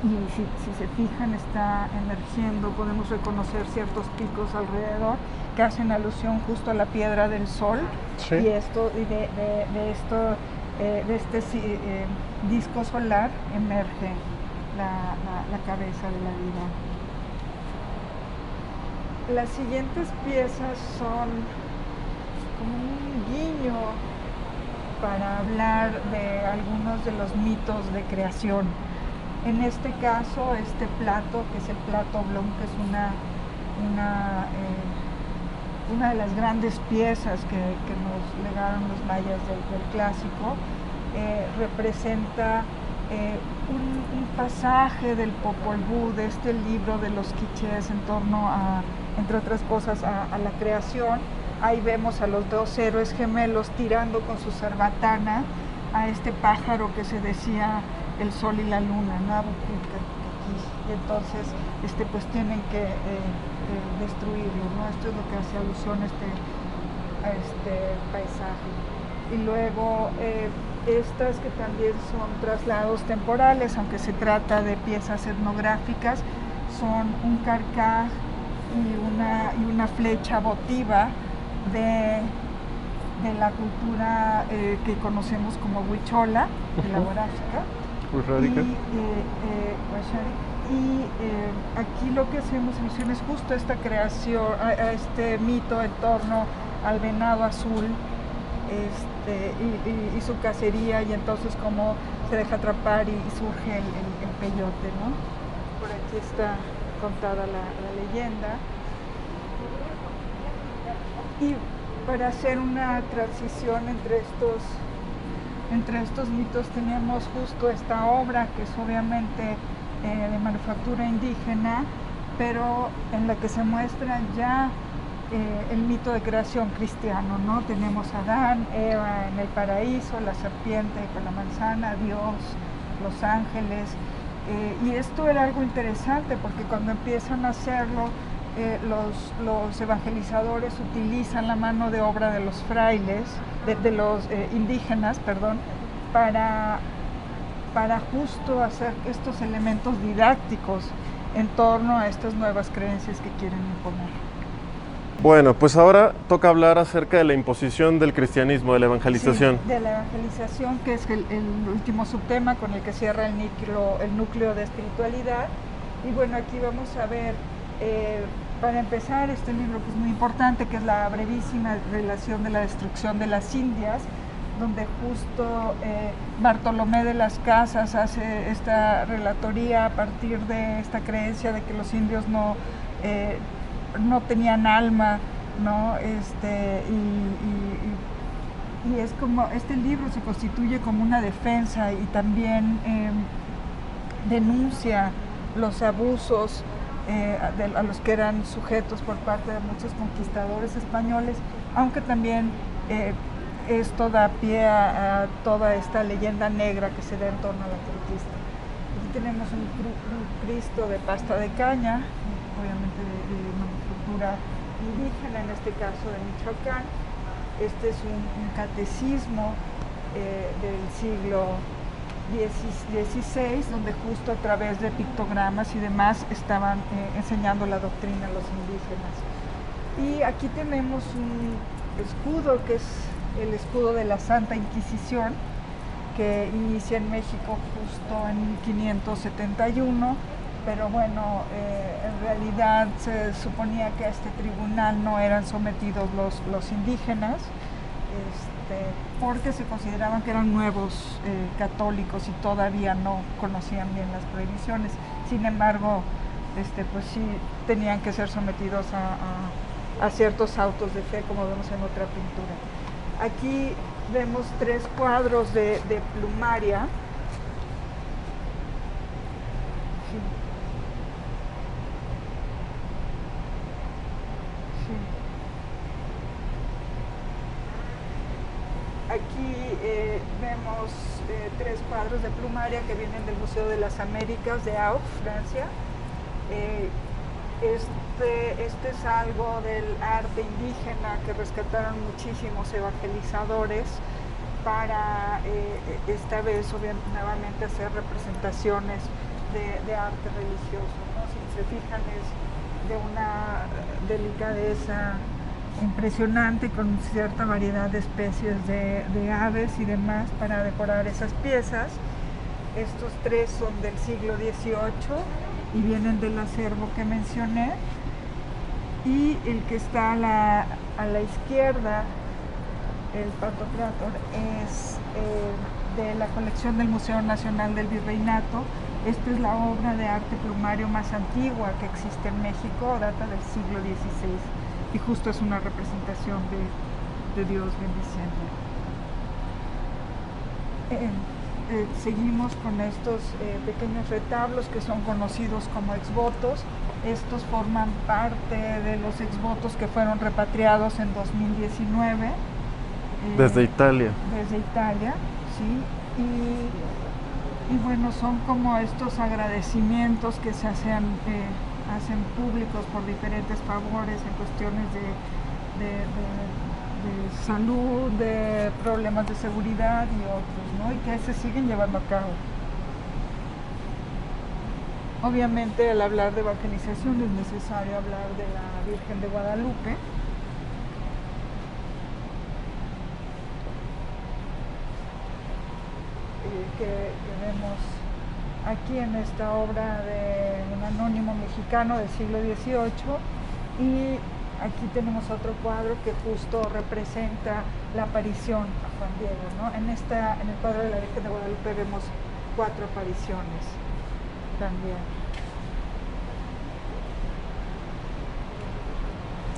Speaker 4: Y si se fijan, está emergiendo, podemos reconocer ciertos picos alrededor que hacen alusión justo a la piedra del sol.
Speaker 2: Sí.
Speaker 4: Y de este disco solar emerge la cabeza de la deidad. Las siguientes piezas son como un guiño para hablar de algunos de los mitos de creación. En este caso, este plato, que es el plato oblong, que es una de las grandes piezas que nos legaron los mayas del clásico, representa un pasaje del Popol Vuh, de este libro de los quichés en torno a, entre otras cosas, a la creación. Ahí vemos a los dos héroes gemelos tirando con su cerbatana a este pájaro que se decía el sol y la luna, Nabucco, y entonces pues tienen que destruirlo, ¿no? Esto es lo que hace alusión a este paisaje. Y luego estas, que también son traslados temporales, aunque se trata de piezas etnográficas, son un carcaj y una flecha votiva de la cultura que conocemos como huichola, de la Huaráchica. Y aquí lo que hacemos alusión es justo esta creación, a este mito en torno al venado azul, y su cacería, y entonces cómo se deja atrapar y surge el peyote, ¿no? Por aquí está contada la leyenda. Y para hacer una transición entre estos mitos, tenemos justo esta obra, que es obviamente de manufactura indígena, pero en la que se muestra ya el mito de creación cristiano, ¿no? Tenemos a Adán, Eva en el paraíso, la serpiente con la manzana, Dios, los ángeles, y esto era algo interesante, porque cuando empiezan a hacerlo, los evangelizadores utilizan la mano de obra de los frailes, de los indígenas, perdón, para justo hacer estos elementos didácticos en torno a estas nuevas creencias que quieren imponer.
Speaker 2: Bueno, pues ahora toca hablar acerca de la imposición del cristianismo, de la evangelización.
Speaker 4: Sí, de la evangelización, que es el último subtema con el que cierra el núcleo de espiritualidad. Y bueno, aquí vamos a ver, para empezar, este libro que es muy importante, que es la brevísima relación de la destrucción de las Indias, donde justo Bartolomé de las Casas hace esta relatoría a partir de esta creencia de que los indios no tenían alma, ¿no? Y es como, este libro se constituye como una defensa, y también denuncia los abusos a los que eran sujetos por parte de muchos conquistadores españoles, aunque también esto da pie a toda esta leyenda negra que se da en torno a la conquista. Aquí tenemos un Cristo de pasta de caña, obviamente de manufactura indígena, en este caso de Michoacán. Este es un catecismo del siglo XVI, donde justo a través de pictogramas y demás estaban enseñando la doctrina a los indígenas. Y aquí tenemos un escudo que es el escudo de la Santa Inquisición, que inicia en México justo en 1571, pero bueno, en realidad se suponía que a este tribunal no eran sometidos los indígenas, porque se consideraban que eran nuevos católicos y todavía no conocían bien las prohibiciones. Sin embargo, pues sí tenían que ser sometidos a ciertos autos de fe, como vemos en otra pintura. Aquí vemos 3 cuadros de plumaria. Sí. Sí. Aquí vemos 3 cuadros de plumaria que vienen del Museo de las Américas de Auch, Francia. Este es algo del arte indígena que rescataron muchísimos evangelizadores para esta vez nuevamente hacer representaciones de arte religioso, ¿no? Si se fijan, es de una delicadeza impresionante, con cierta variedad de especies de aves y demás para decorar esas piezas. Estos 3 son del siglo XVIII y vienen del acervo que mencioné, y el que está a la izquierda, el Pantocrátor, es de la colección del Museo Nacional del Virreinato. Esta es la obra de arte plumario más antigua que existe en México, data del siglo XVI, y justo es una representación de Dios bendiciendo. Seguimos con estos pequeños retablos que son conocidos como exvotos. Estos forman parte de los exvotos que fueron repatriados en 2019.
Speaker 2: Desde Italia.
Speaker 4: Desde Italia, sí. Y bueno, son como estos agradecimientos que se hacen públicos por diferentes favores en cuestiones de salud, de problemas de seguridad y otros, ¿no? Y que se siguen llevando a cabo. Obviamente, al hablar de evangelización es necesario hablar de la Virgen de Guadalupe. Que vemos aquí en esta obra de un anónimo mexicano del siglo XVIII, y aquí tenemos otro cuadro que justo representa la aparición a Juan Diego, ¿no? En el cuadro de la Virgen de Guadalupe vemos 4 apariciones también.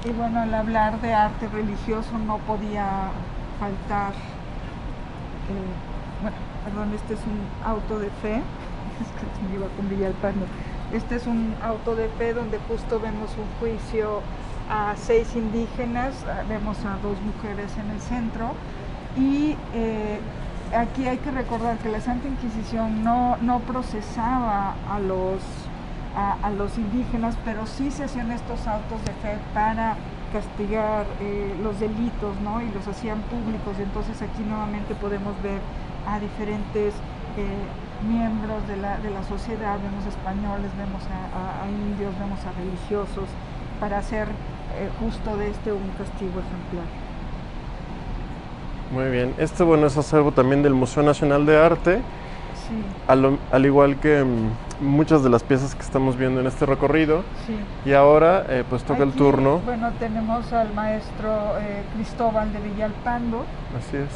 Speaker 4: Y bueno, al hablar de arte religioso no podía faltar, este es un auto de fe, es que me iba con Villalpando. Este es un auto de fe donde justo vemos un juicio a 6 indígenas, vemos a 2 mujeres en el centro, y aquí hay que recordar que la Santa Inquisición no procesaba a los indígenas, pero sí se hacían estos autos de fe para castigar los delitos, ¿no? Y los hacían públicos. Y entonces aquí nuevamente podemos ver a diferentes miembros de la sociedad, vemos españoles, vemos a indios, vemos a religiosos, para hacer justo de un castigo ejemplar.
Speaker 2: Muy bien. Es acervo también del Museo Nacional de Arte.
Speaker 4: Sí.
Speaker 2: Al igual que muchas de las piezas que estamos viendo en este recorrido.
Speaker 4: Sí.
Speaker 2: Y ahora pues toca el turno.
Speaker 4: Bueno, tenemos al maestro Cristóbal de Villalpando.
Speaker 2: Así es.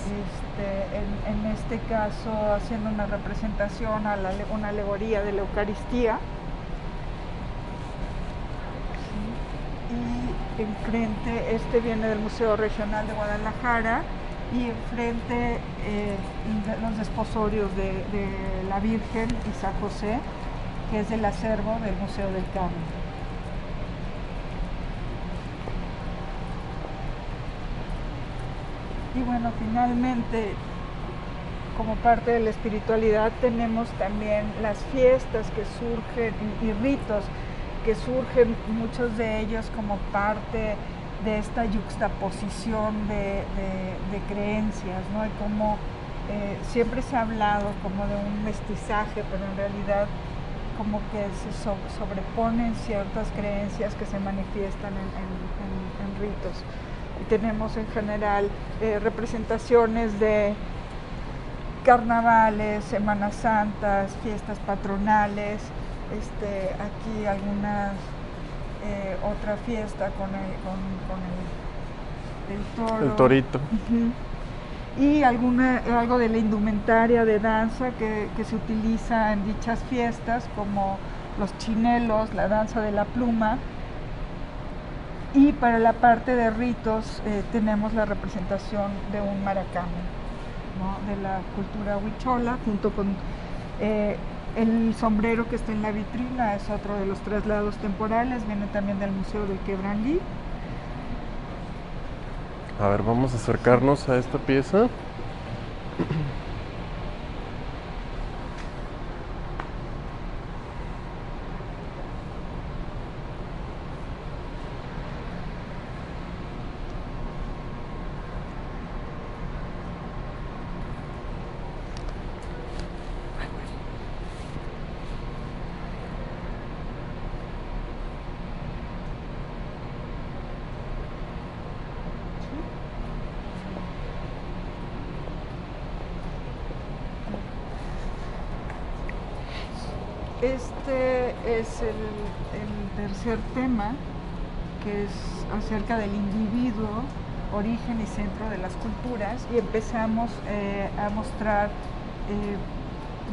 Speaker 4: En este caso haciendo una representación a una alegoría de la Eucaristía. Sí. Y enfrente, viene del Museo Regional de Guadalajara, y enfrente los desposorios de la Virgen y San José, que es del acervo del Museo del Carmen. Y bueno, finalmente, como parte de la espiritualidad, tenemos también las fiestas que surgen y ritos que surgen, muchos de ellos como parte de esta yuxtaposición de creencias, ¿no? Y como siempre se ha hablado como de un mestizaje, pero en realidad como que se sobreponen ciertas creencias que se manifiestan en ritos. Y tenemos en general representaciones de carnavales, Semanas Santas, fiestas patronales, aquí algunas, otra fiesta con el toro.
Speaker 2: El torito.
Speaker 4: Uh-huh. Y algo de la indumentaria de danza que se utiliza en dichas fiestas, como los chinelos, la danza de la pluma. Y para la parte de ritos tenemos la representación de un maracame, ¿no? De la cultura huichola, junto con el sombrero que está en la vitrina, es otro de los traslados temporales, viene también del Museo del Quebranguí.
Speaker 2: A ver, vamos a acercarnos a esta pieza.
Speaker 4: Este es el tercer tema, que es acerca del individuo, origen y centro de las culturas, y empezamos a mostrar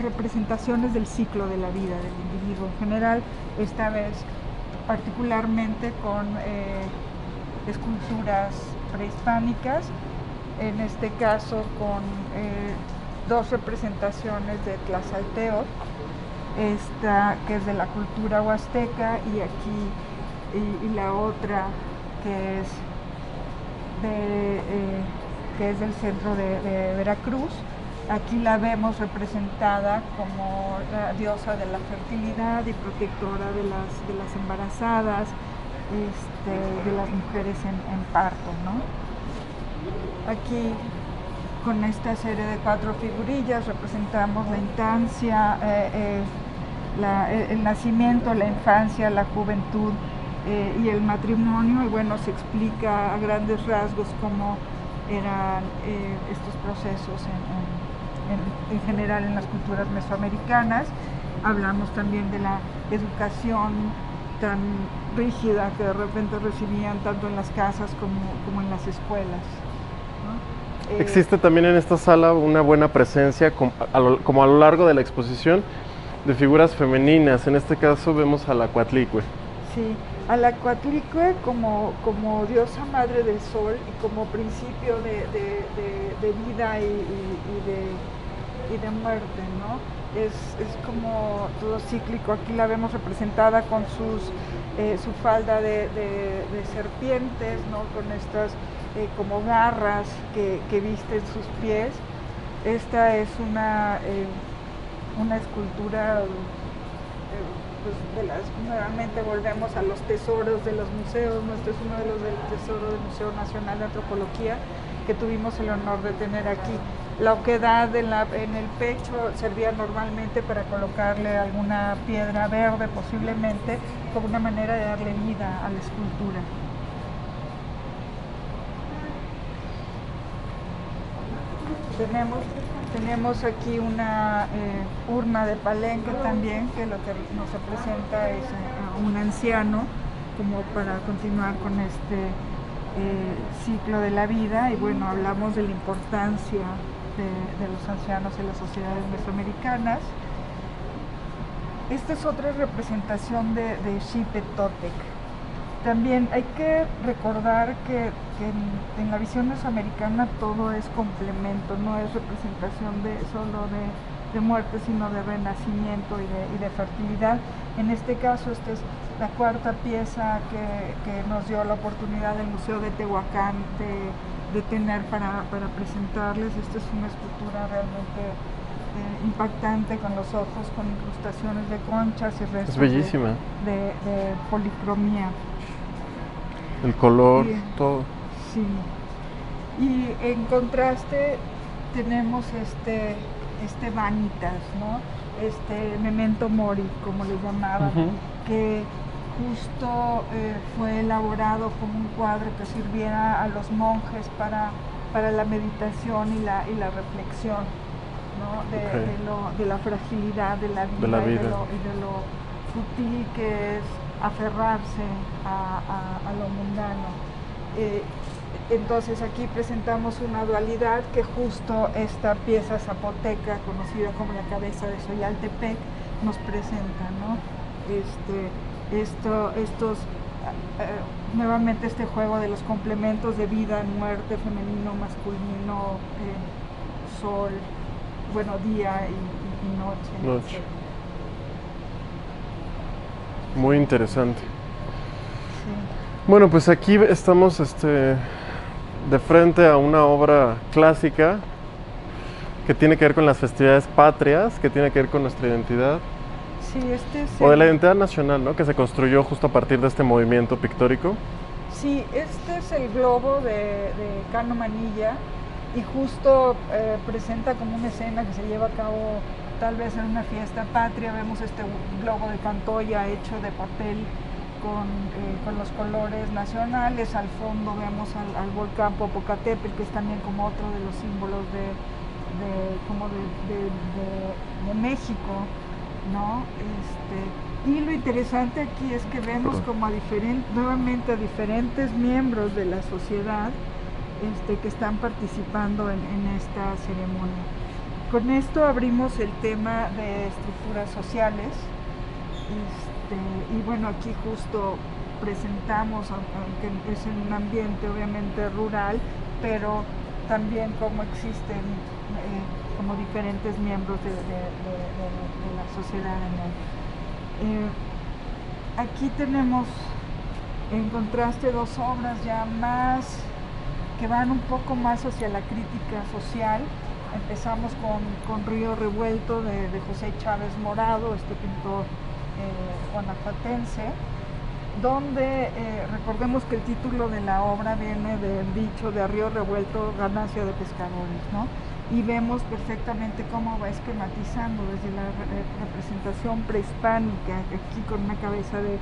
Speaker 4: representaciones del ciclo de la vida del individuo en general, esta vez particularmente con esculturas prehispánicas, en este caso con dos representaciones de Tlazalteotl, esta que es de la cultura huasteca, y aquí y la otra que es del centro de Veracruz. Aquí la vemos representada como la diosa de la fertilidad y protectora de las embarazadas, de las mujeres en parto, ¿no? Aquí, con esta serie de 4 figurillas, representamos la infancia, el nacimiento, la infancia, la juventud y el matrimonio, y bueno, se explica a grandes rasgos cómo eran estos procesos en general en las culturas mesoamericanas. Hablamos también de la educación tan rígida que de repente recibían tanto en las casas como en las escuelas, ¿no?
Speaker 2: Existe también en esta sala una buena presencia, como a lo largo de la exposición, de figuras femeninas. En este caso vemos a la Coatlicue.
Speaker 4: Sí, a la Coatlicue como diosa madre del sol y como principio de vida y de muerte, ¿no? Es como todo cíclico. Aquí la vemos representada con su falda de serpientes, ¿no? Con estas como garras que visten sus pies. Esta es una escultura pues nuevamente volvemos a los tesoros de los museos. Este es uno de los del tesoro del Museo Nacional de Antropología que tuvimos el honor de tener aquí. La oquedad en el pecho servía normalmente para colocarle alguna piedra verde, posiblemente, como una manera de darle vida a la escultura. Tenemos aquí una urna de Palenque también, que lo que nos representa es un anciano, como para continuar con este ciclo de la vida. Y bueno, hablamos de la importancia de los ancianos en las sociedades mesoamericanas. Esta es otra representación de Xipe Totec. También hay que recordar que en la visión mesoamericana todo es complemento, no es representación solo de muerte, sino de renacimiento y de fertilidad. En este caso, esta es la cuarta pieza que nos dio la oportunidad del Museo de Tehuacán tener para presentarles. Esta es una escultura realmente impactante, con los ojos con incrustaciones de conchas y restos
Speaker 2: Es bellísima.
Speaker 4: de policromía.
Speaker 2: El color,
Speaker 4: Y-
Speaker 2: todo.
Speaker 4: Sí. Y en contraste tenemos este Vanitas, ¿no? Este Memento Mori, como le llamaban,
Speaker 2: Ujú.
Speaker 4: que justo fue elaborado como un cuadro que sirviera a los monjes para la meditación y la reflexión, ¿no? De la fragilidad de la vida,
Speaker 2: De la
Speaker 4: y
Speaker 2: vida.
Speaker 4: y de lo sutil que es aferrarse a lo mundano. Entonces aquí presentamos una dualidad que justo esta pieza zapoteca, conocida como la cabeza de Xoyaltepec, nos presenta, ¿no? Nuevamente este juego de los complementos de vida, muerte, femenino, masculino, sol, bueno, día y noche.
Speaker 2: Noche.
Speaker 4: etc.
Speaker 2: Muy interesante.
Speaker 4: Sí.
Speaker 2: Bueno, pues aquí estamos de frente a una obra clásica que tiene que ver con las festividades patrias, que tiene que ver con nuestra identidad,
Speaker 4: Sí, este es
Speaker 2: o de la
Speaker 4: el-
Speaker 2: identidad nacional, ¿no? Que se construyó justo a partir de este movimiento pictórico.
Speaker 4: Sí, este es el globo de Cano Manilla, y justo presenta como una escena que se lleva a cabo tal vez en una fiesta patria. Vemos este globo de Cantoya hecho de papel con los colores nacionales. Al fondo vemos al volcán Popocatépetl, que es también como otro de los símbolos de México, ¿no? Y lo interesante aquí es que vemos como nuevamente a diferentes miembros de la sociedad que están participando en esta ceremonia. Con esto abrimos el tema de estructuras sociales. Y bueno, aquí justo presentamos, aunque es en un ambiente obviamente rural, pero también cómo existen como diferentes miembros de la sociedad en él. Aquí tenemos en contraste dos obras ya más que van un poco más hacia la crítica social. Empezamos con Río Revuelto de José Chávez Morado, este pintor guanajuatense, donde recordemos que el título de la obra viene del dicho de a río revuelto, ganancia de pescadores, ¿no? Y vemos perfectamente cómo va esquematizando desde la representación prehispánica, aquí con una cabeza de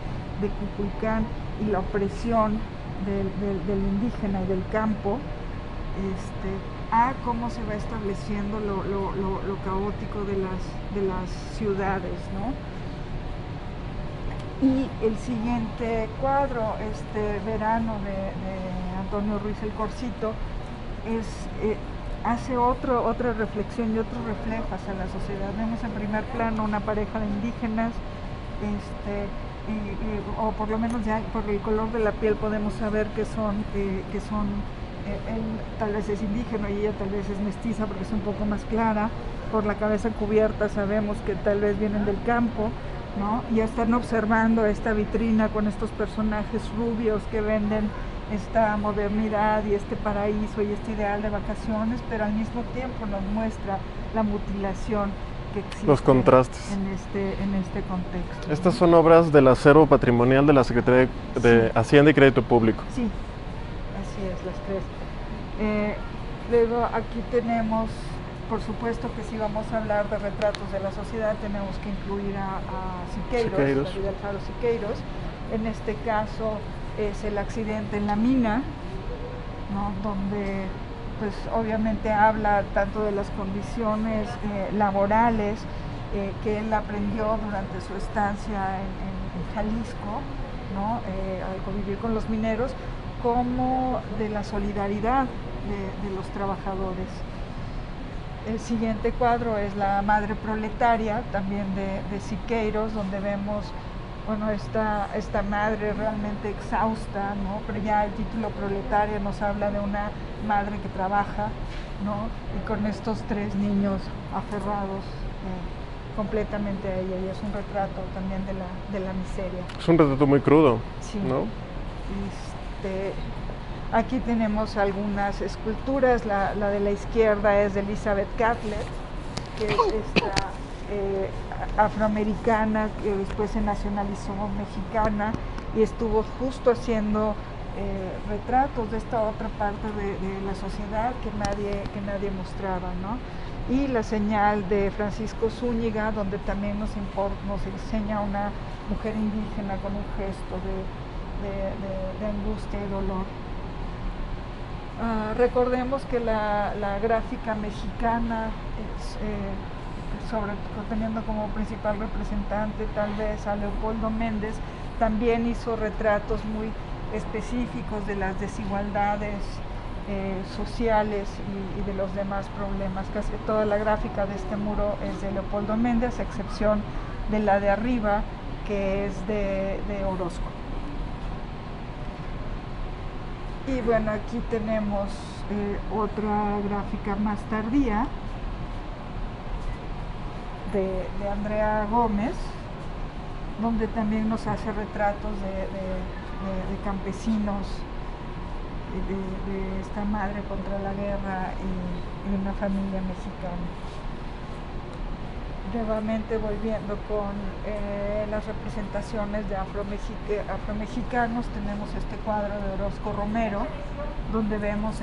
Speaker 4: Cuculcán, y la opresión del indígena y del campo, a cómo se va estableciendo lo caótico de las ciudades, ¿no? Y el siguiente cuadro, Verano de Antonio Ruiz el Corcito, hace otra reflexión y otro reflejo hacia la sociedad. Vemos en primer plano una pareja de indígenas, o por lo menos ya por el color de la piel podemos saber que son él tal vez es indígena y ella tal vez es mestiza porque es un poco más clara. Por la cabeza cubierta sabemos que tal vez vienen del campo, ¿no? Y están observando esta vitrina con estos personajes rubios que venden esta modernidad y este paraíso y este ideal de vacaciones, pero al mismo tiempo nos muestra la mutilación que existe
Speaker 2: Los contrastes.
Speaker 4: en este contexto.
Speaker 2: Estas son obras del acervo patrimonial de la Secretaría de Hacienda y Crédito Público.
Speaker 4: Sí, así es, las tres. Luego aquí tenemos, por supuesto que si vamos a hablar de retratos de la sociedad tenemos que incluir a Siqueiros, David Alfaro Siqueiros. En este caso es el accidente en la mina, ¿no? Donde pues obviamente habla tanto de las condiciones laborales que él aprendió durante su estancia en Jalisco, ¿no? Al convivir con los mineros, como de la solidaridad de los trabajadores. El siguiente cuadro es La Madre Proletaria, también de Siqueiros, donde vemos, bueno, esta madre realmente exhausta, ¿no? Pero ya el título Proletaria nos habla de una madre que trabaja, ¿no? Y con estos tres niños aferrados completamente a ella, y es un retrato también de la miseria.
Speaker 2: Es un retrato muy crudo,
Speaker 4: Sí.
Speaker 2: ¿no?
Speaker 4: Aquí tenemos algunas esculturas, la de la izquierda es de Elizabeth Catlett, que es esta afroamericana que después se nacionalizó mexicana y estuvo justo haciendo retratos de esta otra parte de la sociedad que nadie mostraba, ¿no? Y la señal de Francisco Zúñiga, donde también nos enseña una mujer indígena con un gesto de angustia y dolor. Recordemos que la gráfica mexicana, teniendo como principal representante tal vez a Leopoldo Méndez, también hizo retratos muy específicos de las desigualdades sociales y de los demás problemas. Casi toda la gráfica de este muro es de Leopoldo Méndez, a excepción de la de arriba, que es de Orozco. Y bueno, aquí tenemos otra gráfica más tardía de Andrea Gómez, donde también nos hace retratos de campesinos, de esta madre contra la guerra y una familia mexicana. Nuevamente volviendo con las representaciones de afromexicanos, tenemos este cuadro de Orozco Romero, donde vemos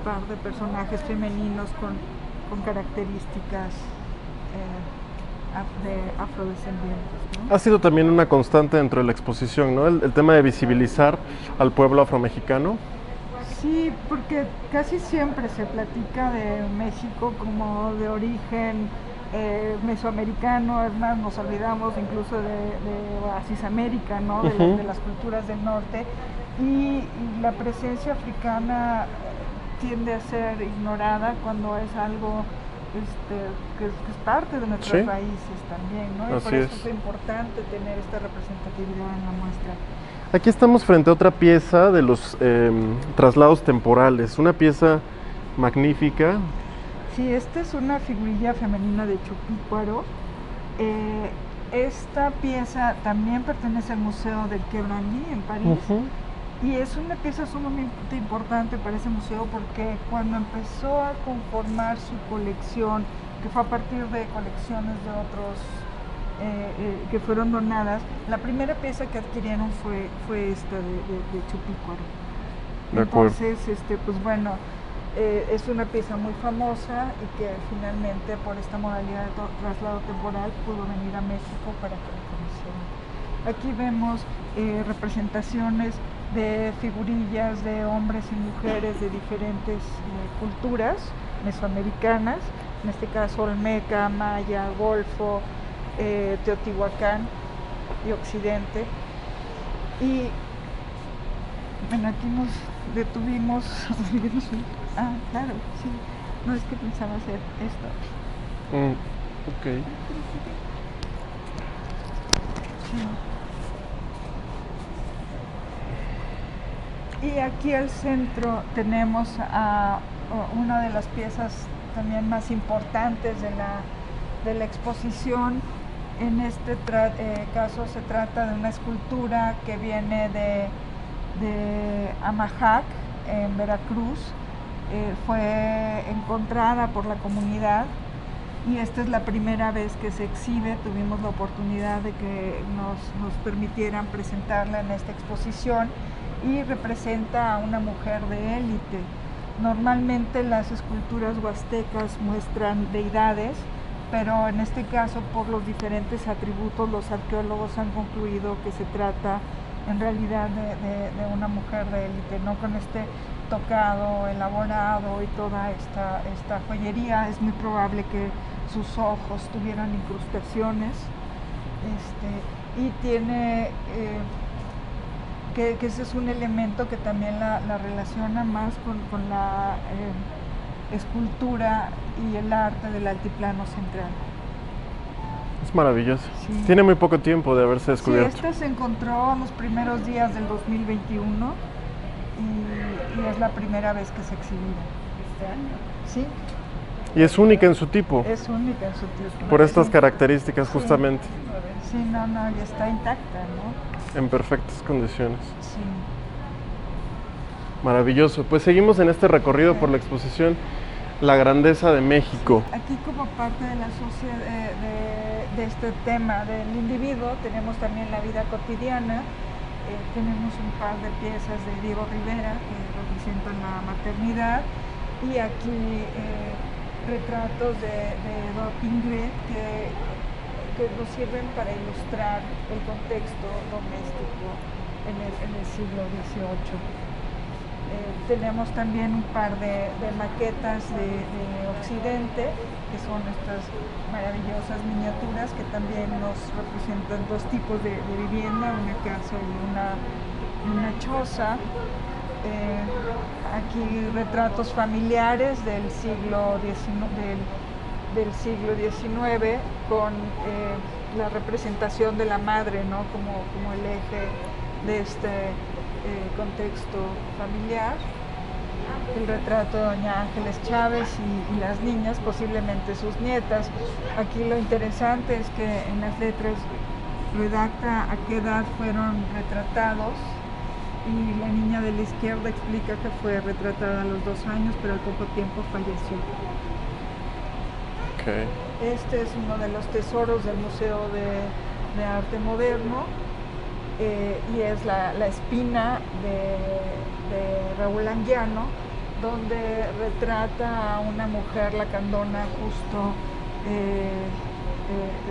Speaker 4: par de personajes femeninos con características de afrodescendientes, ¿no?
Speaker 2: Ha sido también una constante dentro de la exposición, ¿no? El tema de visibilizar al pueblo afromexicano.
Speaker 4: Sí, porque casi siempre se platica de México como de origen mesoamericano, es más, nos olvidamos incluso de Oasis América, ¿no? De las culturas del norte, y la presencia africana tiende a ser ignorada cuando es algo que es parte de nuestros raíces también, ¿no? Y por eso es importante tener esta representatividad en la muestra.
Speaker 2: Aquí estamos frente a otra pieza de los traslados temporales, una pieza magnífica.
Speaker 4: Sí, esta es una figurilla femenina de Chupícuaro. Esta pieza también pertenece al Museo del Quai Branly en París. Y es una pieza sumamente importante para ese museo porque cuando empezó a conformar su colección, que fue a partir de colecciones de otros que fueron donadas, la primera pieza que adquirieron fue esta de Chupícuaro. Entonces, pues bueno, es una pieza muy famosa y que finalmente por esta modalidad de traslado temporal pudo venir a México para que la conocieran. Aquí vemos representaciones de figurillas de hombres y mujeres de diferentes culturas mesoamericanas, en este caso Olmeca, Maya, Golfo, Teotihuacán y Occidente. Y bueno, aquí nos detuvimos. Claro, sí. No, es que pensaba hacer esto.
Speaker 2: Ok.
Speaker 4: Sí. Y aquí al centro tenemos a una de las piezas también más importantes de la exposición. En este caso se trata de una escultura que viene de Amajac, en Veracruz. Fue encontrada por la comunidad y esta es la primera vez que se exhibe. Tuvimos la oportunidad de que nos permitieran presentarla en esta exposición y representa a una mujer de élite. Normalmente las esculturas huastecas muestran deidades, pero en este caso, por los diferentes atributos, los arqueólogos han concluido que se trata en realidad de una mujer de élite, ¿no? Con este tocado elaborado y toda esta joyería. Es muy probable que sus ojos tuvieran incrustaciones, y tiene que ese es un elemento que también la relaciona más con la escultura y el arte del altiplano central.
Speaker 2: Es maravilloso.
Speaker 4: Sí.
Speaker 2: Tiene muy poco tiempo de haberse descubierto.
Speaker 4: Sí, esta se encontró en los primeros días del 2021 y es la primera vez que se exhibirá. ¿Este año? Sí.
Speaker 2: Y es única en su tipo.
Speaker 4: Es única en su tipo.
Speaker 2: Por estas características, justamente.
Speaker 4: Sí, no, y está intacta, ¿no?
Speaker 2: En perfectas condiciones.
Speaker 4: Sí.
Speaker 2: Maravilloso. Pues seguimos en este recorrido por la exposición La Grandeza de México.
Speaker 4: Aquí como parte de la sociedad, de este tema del individuo, tenemos también la vida cotidiana. Tenemos un par de piezas de Diego Rivera que representan la maternidad, y aquí retratos de Edouard Pingret que nos sirven para ilustrar el contexto doméstico en el siglo XVIII. Tenemos también un par de maquetas de Occidente, que son estas maravillosas miniaturas que también nos representan dos tipos de vivienda, una casa y una choza. Aquí retratos familiares del siglo XIX con la representación de la madre, ¿no? como el eje de este contexto familiar. El retrato de doña Ángeles Chávez y las niñas, posiblemente sus nietas. Aquí lo interesante es que en las letras redacta a qué edad fueron retratados, y la niña de la izquierda explica que fue retratada a los 2 años, pero al poco tiempo falleció.
Speaker 2: Okay.
Speaker 4: Este es uno de los tesoros del Museo de Arte Moderno, y es la espina de Raúl Anguiano, donde retrata a una mujer lacandona justo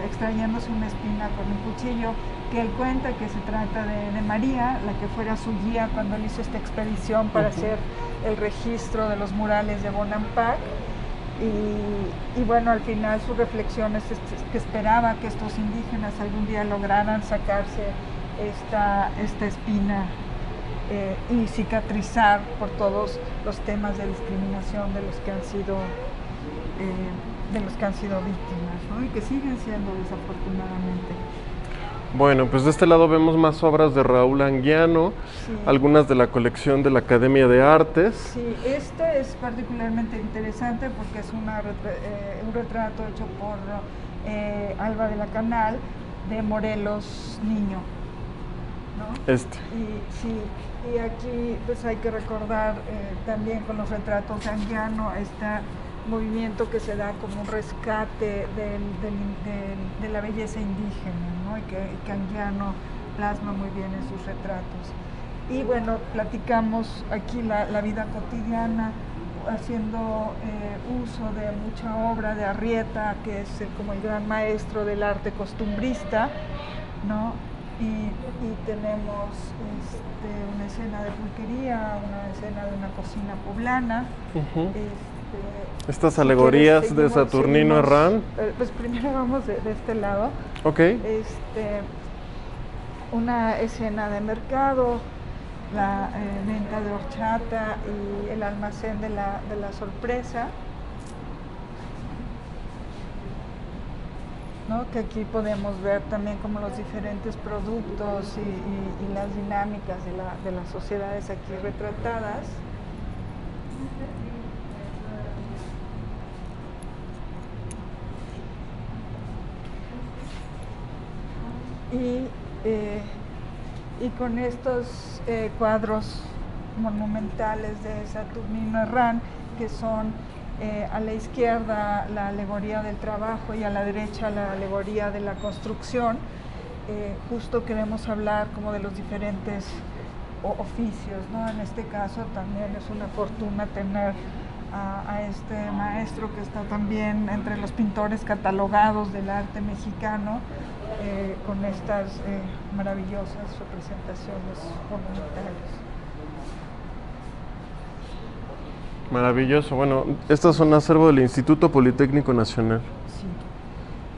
Speaker 4: extrayéndose una espina con un cuchillo, que él cuenta que se trata de María, la que fuera su guía cuando él hizo esta expedición para hacer el registro de los murales de Bonampak. Y bueno, al final su reflexión es que esperaba que estos indígenas algún día lograran sacarse esta espina y cicatrizar por todos los temas de discriminación de los que han sido víctimas, ¿no? Y que siguen siendo, desafortunadamente.
Speaker 2: Bueno, pues de este lado vemos más obras de Raúl Anguiano,
Speaker 4: Sí.
Speaker 2: Algunas de la colección de la Academia de Artes.
Speaker 4: Sí, este es particularmente interesante porque es un retrato hecho por Alba de la Canal de Morelos niño, ¿no? Y aquí pues hay que recordar también con los retratos de Anguiano este movimiento que se da como un rescate de la belleza indígena, ¿no? Y que Anguiano plasma muy bien en sus retratos. Y bueno, platicamos aquí la vida cotidiana, haciendo uso de mucha obra de Arrieta, que es como el gran maestro del arte costumbrista, ¿no? Y tenemos una escena de pulquería, una escena de una cocina poblana.
Speaker 2: Estas alegorías
Speaker 4: si
Speaker 2: de Saturnino Herrán.
Speaker 4: Pues primero vamos de este lado.
Speaker 2: Ok.
Speaker 4: Una escena de mercado, la venta de horchata y el almacén de la sorpresa, ¿no? Que aquí podemos ver también como los diferentes productos y las dinámicas de las sociedades aquí retratadas. Y con estos cuadros monumentales de Saturnino Herrán, que son a la izquierda la alegoría del trabajo y a la derecha la alegoría de la construcción, justo queremos hablar como de los diferentes oficios, ¿no? En este caso también es una fortuna tener a este maestro que está también entre los pintores catalogados del arte mexicano, con estas maravillosas representaciones monumentales.
Speaker 2: Maravilloso. Bueno, estas son acervo del Instituto Politécnico Nacional.
Speaker 4: Sí.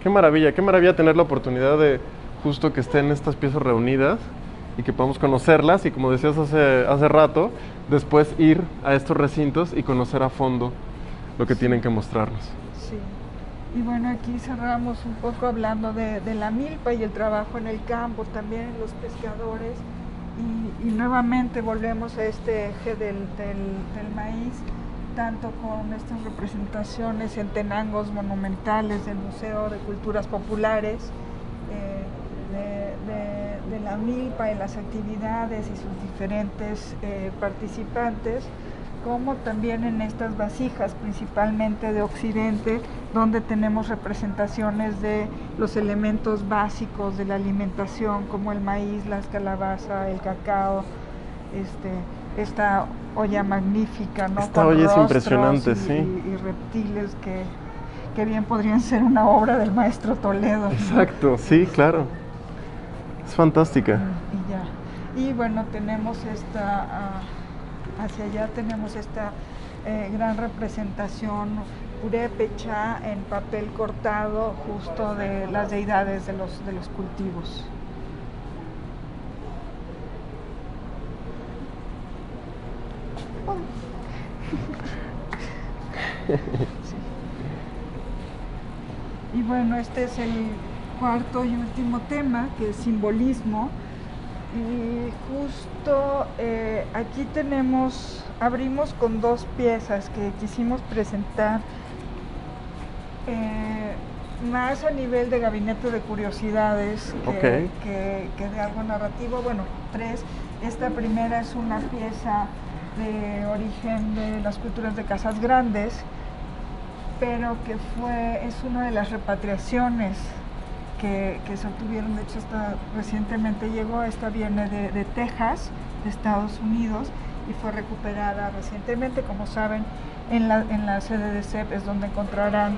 Speaker 2: Qué maravilla tener la oportunidad de justo que estén estas piezas reunidas y que podamos conocerlas y, como decías hace rato, después ir a estos recintos y conocer a fondo lo que tienen que mostrarnos.
Speaker 4: Sí. Y bueno, aquí cerramos un poco hablando de la milpa y el trabajo en el campo, también en los pescadores, y nuevamente volvemos a este eje del maíz, tanto con estas representaciones en tenangos monumentales del Museo de Culturas Populares, de a Milpa y las actividades y sus diferentes participantes, como también en estas vasijas, principalmente de Occidente, donde tenemos representaciones de los elementos básicos de la alimentación, como el maíz, la calabaza, el cacao, esta olla magnífica, ¿no?
Speaker 2: Esta
Speaker 4: con
Speaker 2: olla es
Speaker 4: rostros
Speaker 2: impresionante,
Speaker 4: y,
Speaker 2: sí.
Speaker 4: y reptiles que bien podrían ser una obra del maestro Toledo.
Speaker 2: Exacto, sí, claro. Es fantástica.
Speaker 4: Y ya. Y bueno, tenemos hacia allá tenemos esta gran representación purépecha en papel cortado, justo de las deidades de los cultivos. Sí. Y bueno, este es el cuarto y último tema, que es simbolismo. Y justo aquí abrimos con dos piezas que quisimos presentar más a nivel de gabinete de curiosidades que de algo narrativo. Bueno, tres. Esta primera es una pieza de origen de las culturas de Casas Grandes, pero que es una de las repatriaciones que se obtuvieron. De hecho, recientemente llegó. Esta viene de Texas, de Estados Unidos, y fue recuperada recientemente. Como saben, en la sede de CEP es donde encontrarán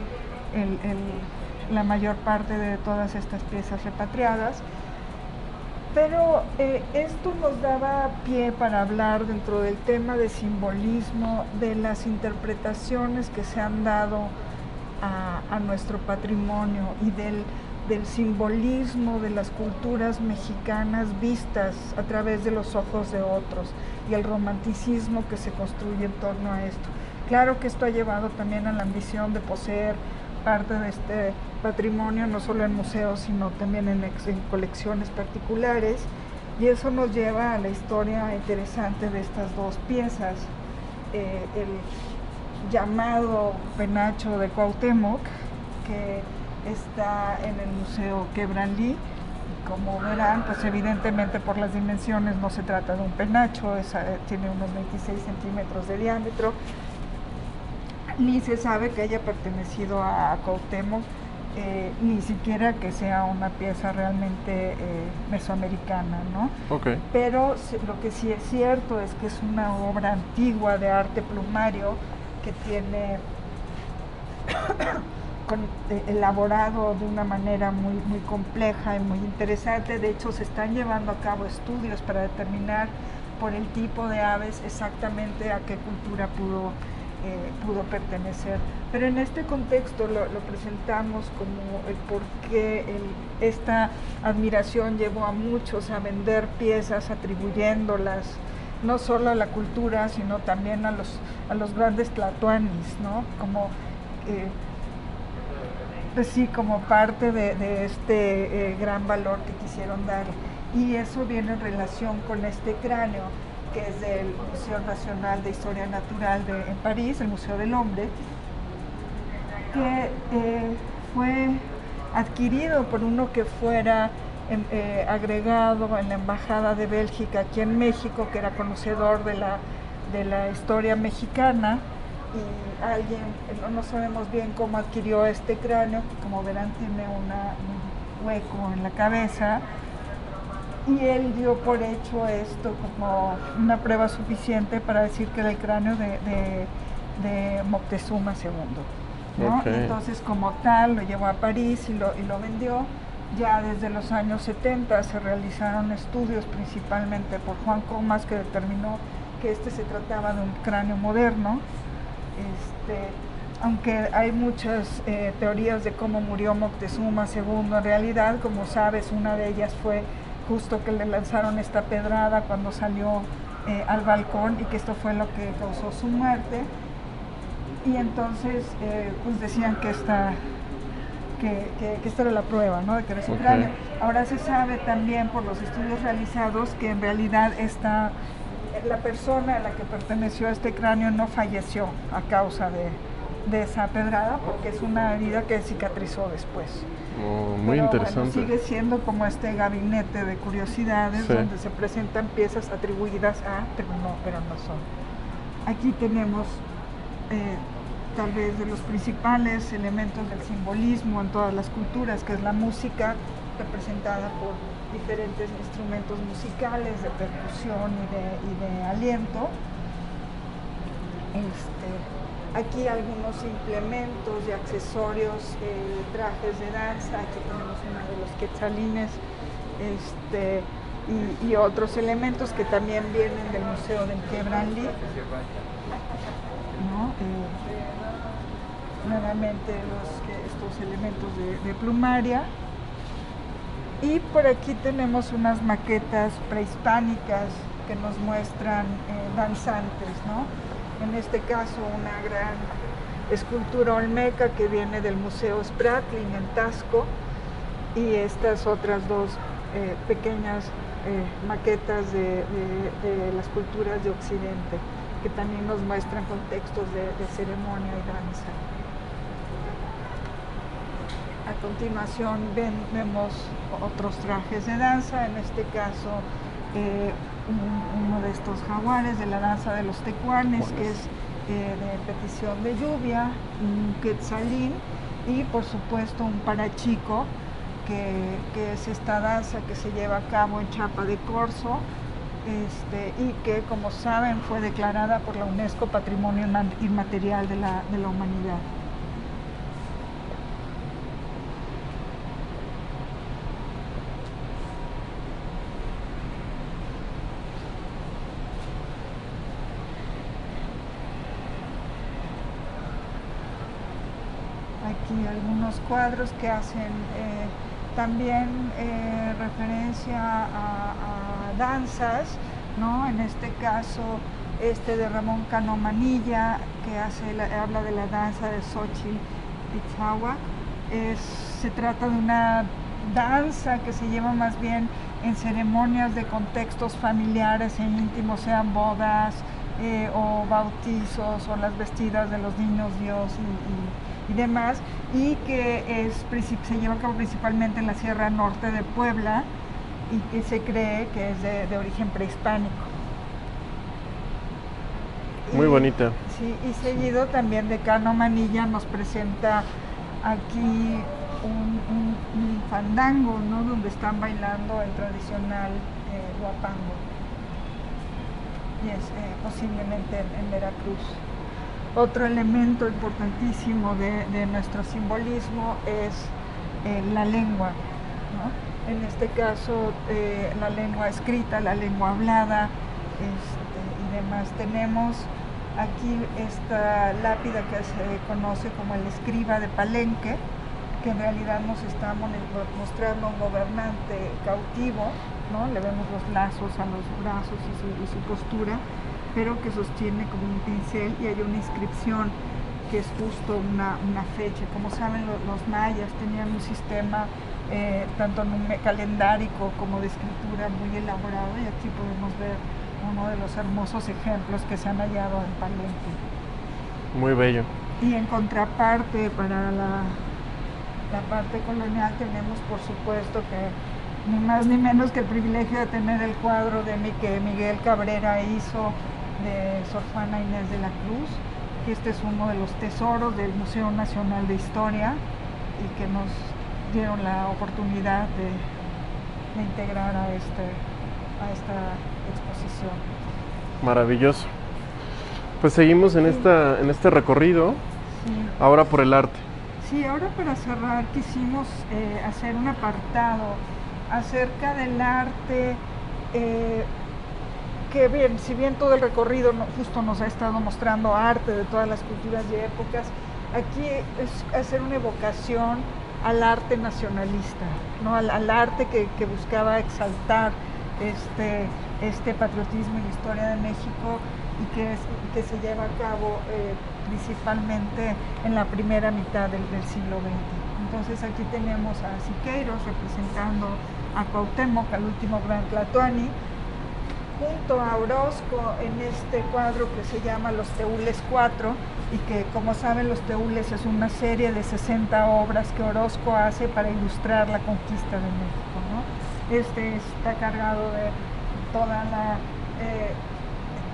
Speaker 4: la mayor parte de todas estas piezas repatriadas. Pero esto nos daba pie para hablar, dentro del tema de simbolismo, de las interpretaciones que se han dado a nuestro patrimonio y del simbolismo de las culturas mexicanas vistas a través de los ojos de otros, y el romanticismo que se construye en torno a esto. Claro que esto ha llevado también a la ambición de poseer parte de este patrimonio, no solo en museos, sino también en colecciones particulares, y eso nos lleva a la historia interesante de estas dos piezas. El llamado penacho de Cuauhtémoc, que está en el Museo Quebranlí. Como verán, pues evidentemente por las dimensiones no se trata de un penacho, tiene unos 26 centímetros de diámetro, ni se sabe que haya pertenecido a Cuauhtémoc, ni siquiera que sea una pieza realmente mesoamericana, ¿no?
Speaker 2: Okay.
Speaker 4: Pero lo que sí es cierto es que es una obra antigua de arte plumario que tiene elaborado de una manera muy, muy compleja y muy interesante. De hecho, se están llevando a cabo estudios para determinar por el tipo de aves exactamente a qué cultura pudo pertenecer. Pero en este contexto lo presentamos como el por qué esta admiración llevó a muchos a vender piezas atribuyéndolas no solo a la cultura, sino también a los grandes tlatoanis, ¿no? Como pues sí, como parte de este gran valor que quisieron dar. Y eso viene en relación con este cráneo, que es del Museo Nacional de Historia Natural en París, el Museo del Hombre, que fue adquirido por uno que fuera agregado en la Embajada de Bélgica aquí en México, que era conocedor de la historia mexicana, y alguien, no sabemos bien cómo adquirió este cráneo, que como verán tiene un hueco en la cabeza, y él dio por hecho esto como una prueba suficiente para decir que era el cráneo de Moctezuma II, ¿no?
Speaker 2: Okay.
Speaker 4: Entonces, como tal, lo llevó a París y lo vendió. Ya desde los años 70 se realizaron estudios, principalmente por Juan Comas, que determinó que se trataba de un cráneo moderno. Aunque hay muchas teorías de cómo murió Moctezuma II, en realidad, como sabes, una de ellas fue justo que le lanzaron esta pedrada cuando salió al balcón, y que esto fue lo que causó su muerte. Y entonces pues decían que esta era la prueba, ¿no?, de que era su cráneo. Ahora se sabe también por los estudios realizados que en realidad la persona a la que perteneció este cráneo no falleció a causa de esa pedrada, porque es una herida que cicatrizó después.
Speaker 2: Muy
Speaker 4: Pero,
Speaker 2: interesante.
Speaker 4: bueno, sigue siendo como este gabinete de curiosidades,
Speaker 2: Sí.
Speaker 4: donde se presentan piezas atribuidas a, pero no son. Aquí tenemos tal vez de los principales elementos del simbolismo en todas las culturas, que es la música representada por diferentes instrumentos musicales de percusión y de aliento. Aquí algunos implementos y accesorios, trajes de danza. Aquí tenemos uno de los quetzalines, y otros elementos que también vienen del Museo del Quebranli, ¿no? Nuevamente estos elementos de plumaria. Y por aquí tenemos unas maquetas prehispánicas que nos muestran danzantes, ¿no? En este caso una gran escultura olmeca que viene del Museo Spratling en Taxco, y estas otras dos pequeñas maquetas de las culturas de Occidente, que también nos muestran contextos de ceremonia y danza. A continuación vemos otros trajes de danza, en este caso uno de estos jaguares de la danza de los tecuanes, que es de petición de lluvia, un quetzalín y por supuesto un parachico, que es esta danza que se lleva a cabo en Chiapa de Corzo, y que, como saben, fue declarada por la UNESCO Patrimonio Inmaterial de la Humanidad. Aquí algunos cuadros que hacen también referencia a danzas, ¿no? En este caso de Ramón Cano Manilla, que habla de la danza de Xochitl Itzáhuac. Se trata de una danza que se lleva más bien en ceremonias de contextos familiares e íntimos, sean bodas o bautizos o las vestidas de los niños Dios y demás, y que se lleva a cabo principalmente en la Sierra Norte de Puebla, y que se cree que es de origen prehispánico.
Speaker 2: Muy bonita.
Speaker 4: Sí, y seguido también de Cano Manilla nos presenta aquí un fandango, ¿no? Donde están bailando el tradicional huapango, y es posiblemente en Veracruz. Otro elemento importantísimo de nuestro simbolismo es la lengua, ¿no? En este caso, la lengua escrita, la lengua hablada, y demás. Tenemos aquí esta lápida que se conoce como el escriba de Palenque, que en realidad nos está mostrando un gobernante cautivo, ¿no? Le vemos los lazos a los brazos y su postura, pero que sostiene como un pincel, y hay una inscripción que es justo una fecha. Como saben, los mayas tenían un sistema tanto calendárico como de escritura muy elaborado, y aquí podemos ver uno de los hermosos ejemplos que se han hallado en Palenque.
Speaker 2: Muy bello.
Speaker 4: Y en contraparte, para la parte colonial, tenemos por supuesto que ni más ni menos que el privilegio de tener el cuadro que Miguel Cabrera hizo de Sor Juana Inés de la Cruz, que este es uno de los tesoros del Museo Nacional de Historia, y que nos dieron la oportunidad de integrar a esta exposición.
Speaker 2: Maravilloso. Pues seguimos en este recorrido,
Speaker 4: Sí.
Speaker 2: ahora por el arte.
Speaker 4: Sí, ahora para cerrar quisimos hacer un apartado acerca del arte, que bien, si bien todo el recorrido justo nos ha estado mostrando arte de todas las culturas y épocas, aquí es hacer una evocación al arte nacionalista, ¿no? Al arte que buscaba exaltar este patriotismo y historia de México, y que se lleva a cabo principalmente en la primera mitad del siglo XX. Entonces aquí tenemos a Siqueiros representando a Cuauhtémoc, al último gran Tlatoani, junto junto a Orozco en este cuadro que se llama Los Teules 4 y que, como saben, Los Teules es una serie de 60 obras que Orozco hace para ilustrar la conquista de México, ¿no? Este está cargado de toda la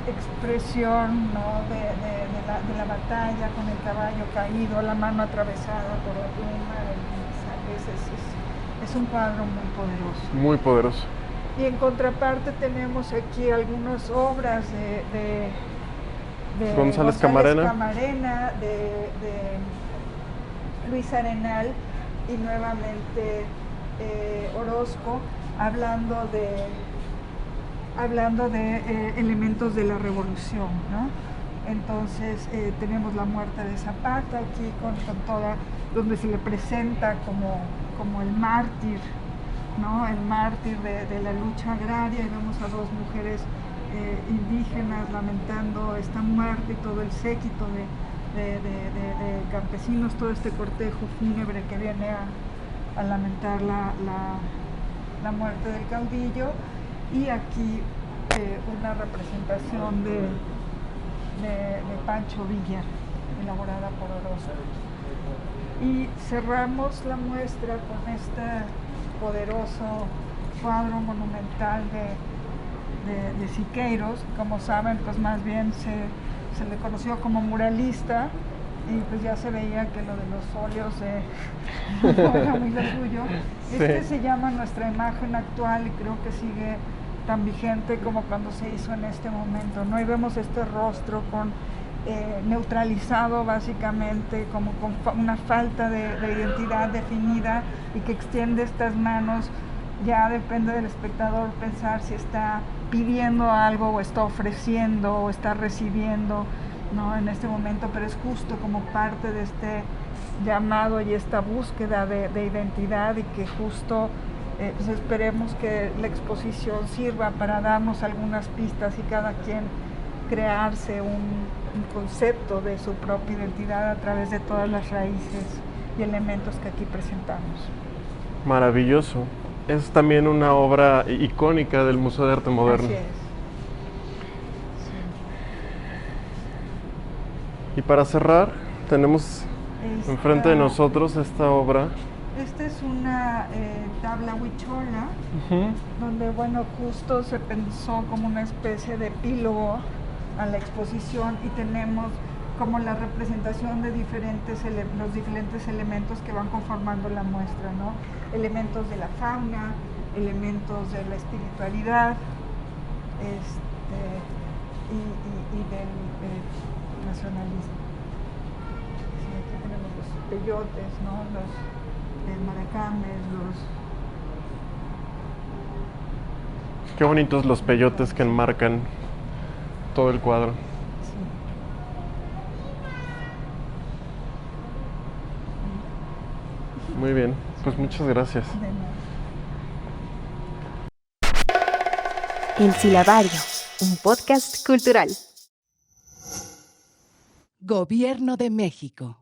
Speaker 4: expresión, ¿no? de la batalla con el caballo caído, la mano atravesada por la pluma, es un cuadro muy poderoso.
Speaker 2: Muy poderoso.
Speaker 4: Y en contraparte tenemos aquí algunas obras de
Speaker 2: González Camarena,
Speaker 4: de Luis Arenal y nuevamente Orozco, hablando de elementos de la revolución, ¿no? Entonces tenemos la muerte de Zapata aquí con toda, donde se le presenta como el mártir, ¿no? El mártir de la lucha agraria, y vemos a dos mujeres indígenas lamentando esta muerte y todo el séquito de campesinos, todo este cortejo fúnebre que viene a lamentar la muerte del caudillo. Y aquí una representación de Pancho Villa, elaborada por Orozco. Y cerramos la muestra con este poderoso cuadro monumental de Siqueiros. Como saben, pues más bien se le conoció como muralista, y pues ya se veía que lo de los óleos no era muy lo suyo. Este se llama Nuestra Imagen Actual y creo que sigue tan vigente como cuando se hizo en este momento, ¿no? Y vemos este rostro neutralizado básicamente, como con una falta de identidad definida, y que extiende estas manos. Ya depende del espectador pensar si está pidiendo algo o está ofreciendo o está recibiendo, ¿no? En este momento, pero es justo como parte de este llamado y esta búsqueda de identidad, y que justo pues esperemos que la exposición sirva para darnos algunas pistas y cada quien crearse un concepto de su propia identidad a través de todas las raíces y elementos que aquí presentamos.
Speaker 2: Maravilloso. Es también una obra icónica del Museo de Arte Moderno.
Speaker 4: Así es.
Speaker 2: Y para cerrar, tenemos enfrente de nosotros esta obra.
Speaker 4: Esta es una tabla huichola, donde, bueno, justo se pensó como una especie de epílogo a la exposición, y tenemos como la representación de los diferentes elementos que van conformando la muestra, ¿no? Elementos de la fauna, elementos de la espiritualidad, y del nacionalismo. Sí, aquí tenemos los peyotes, ¿no? Los maracames,
Speaker 2: Qué bonitos los peyotes que enmarcan todo el cuadro.
Speaker 4: Sí.
Speaker 2: Muy bien, pues muchas gracias.
Speaker 4: De nada.
Speaker 1: El Silabario, un podcast cultural.
Speaker 5: Gobierno de México.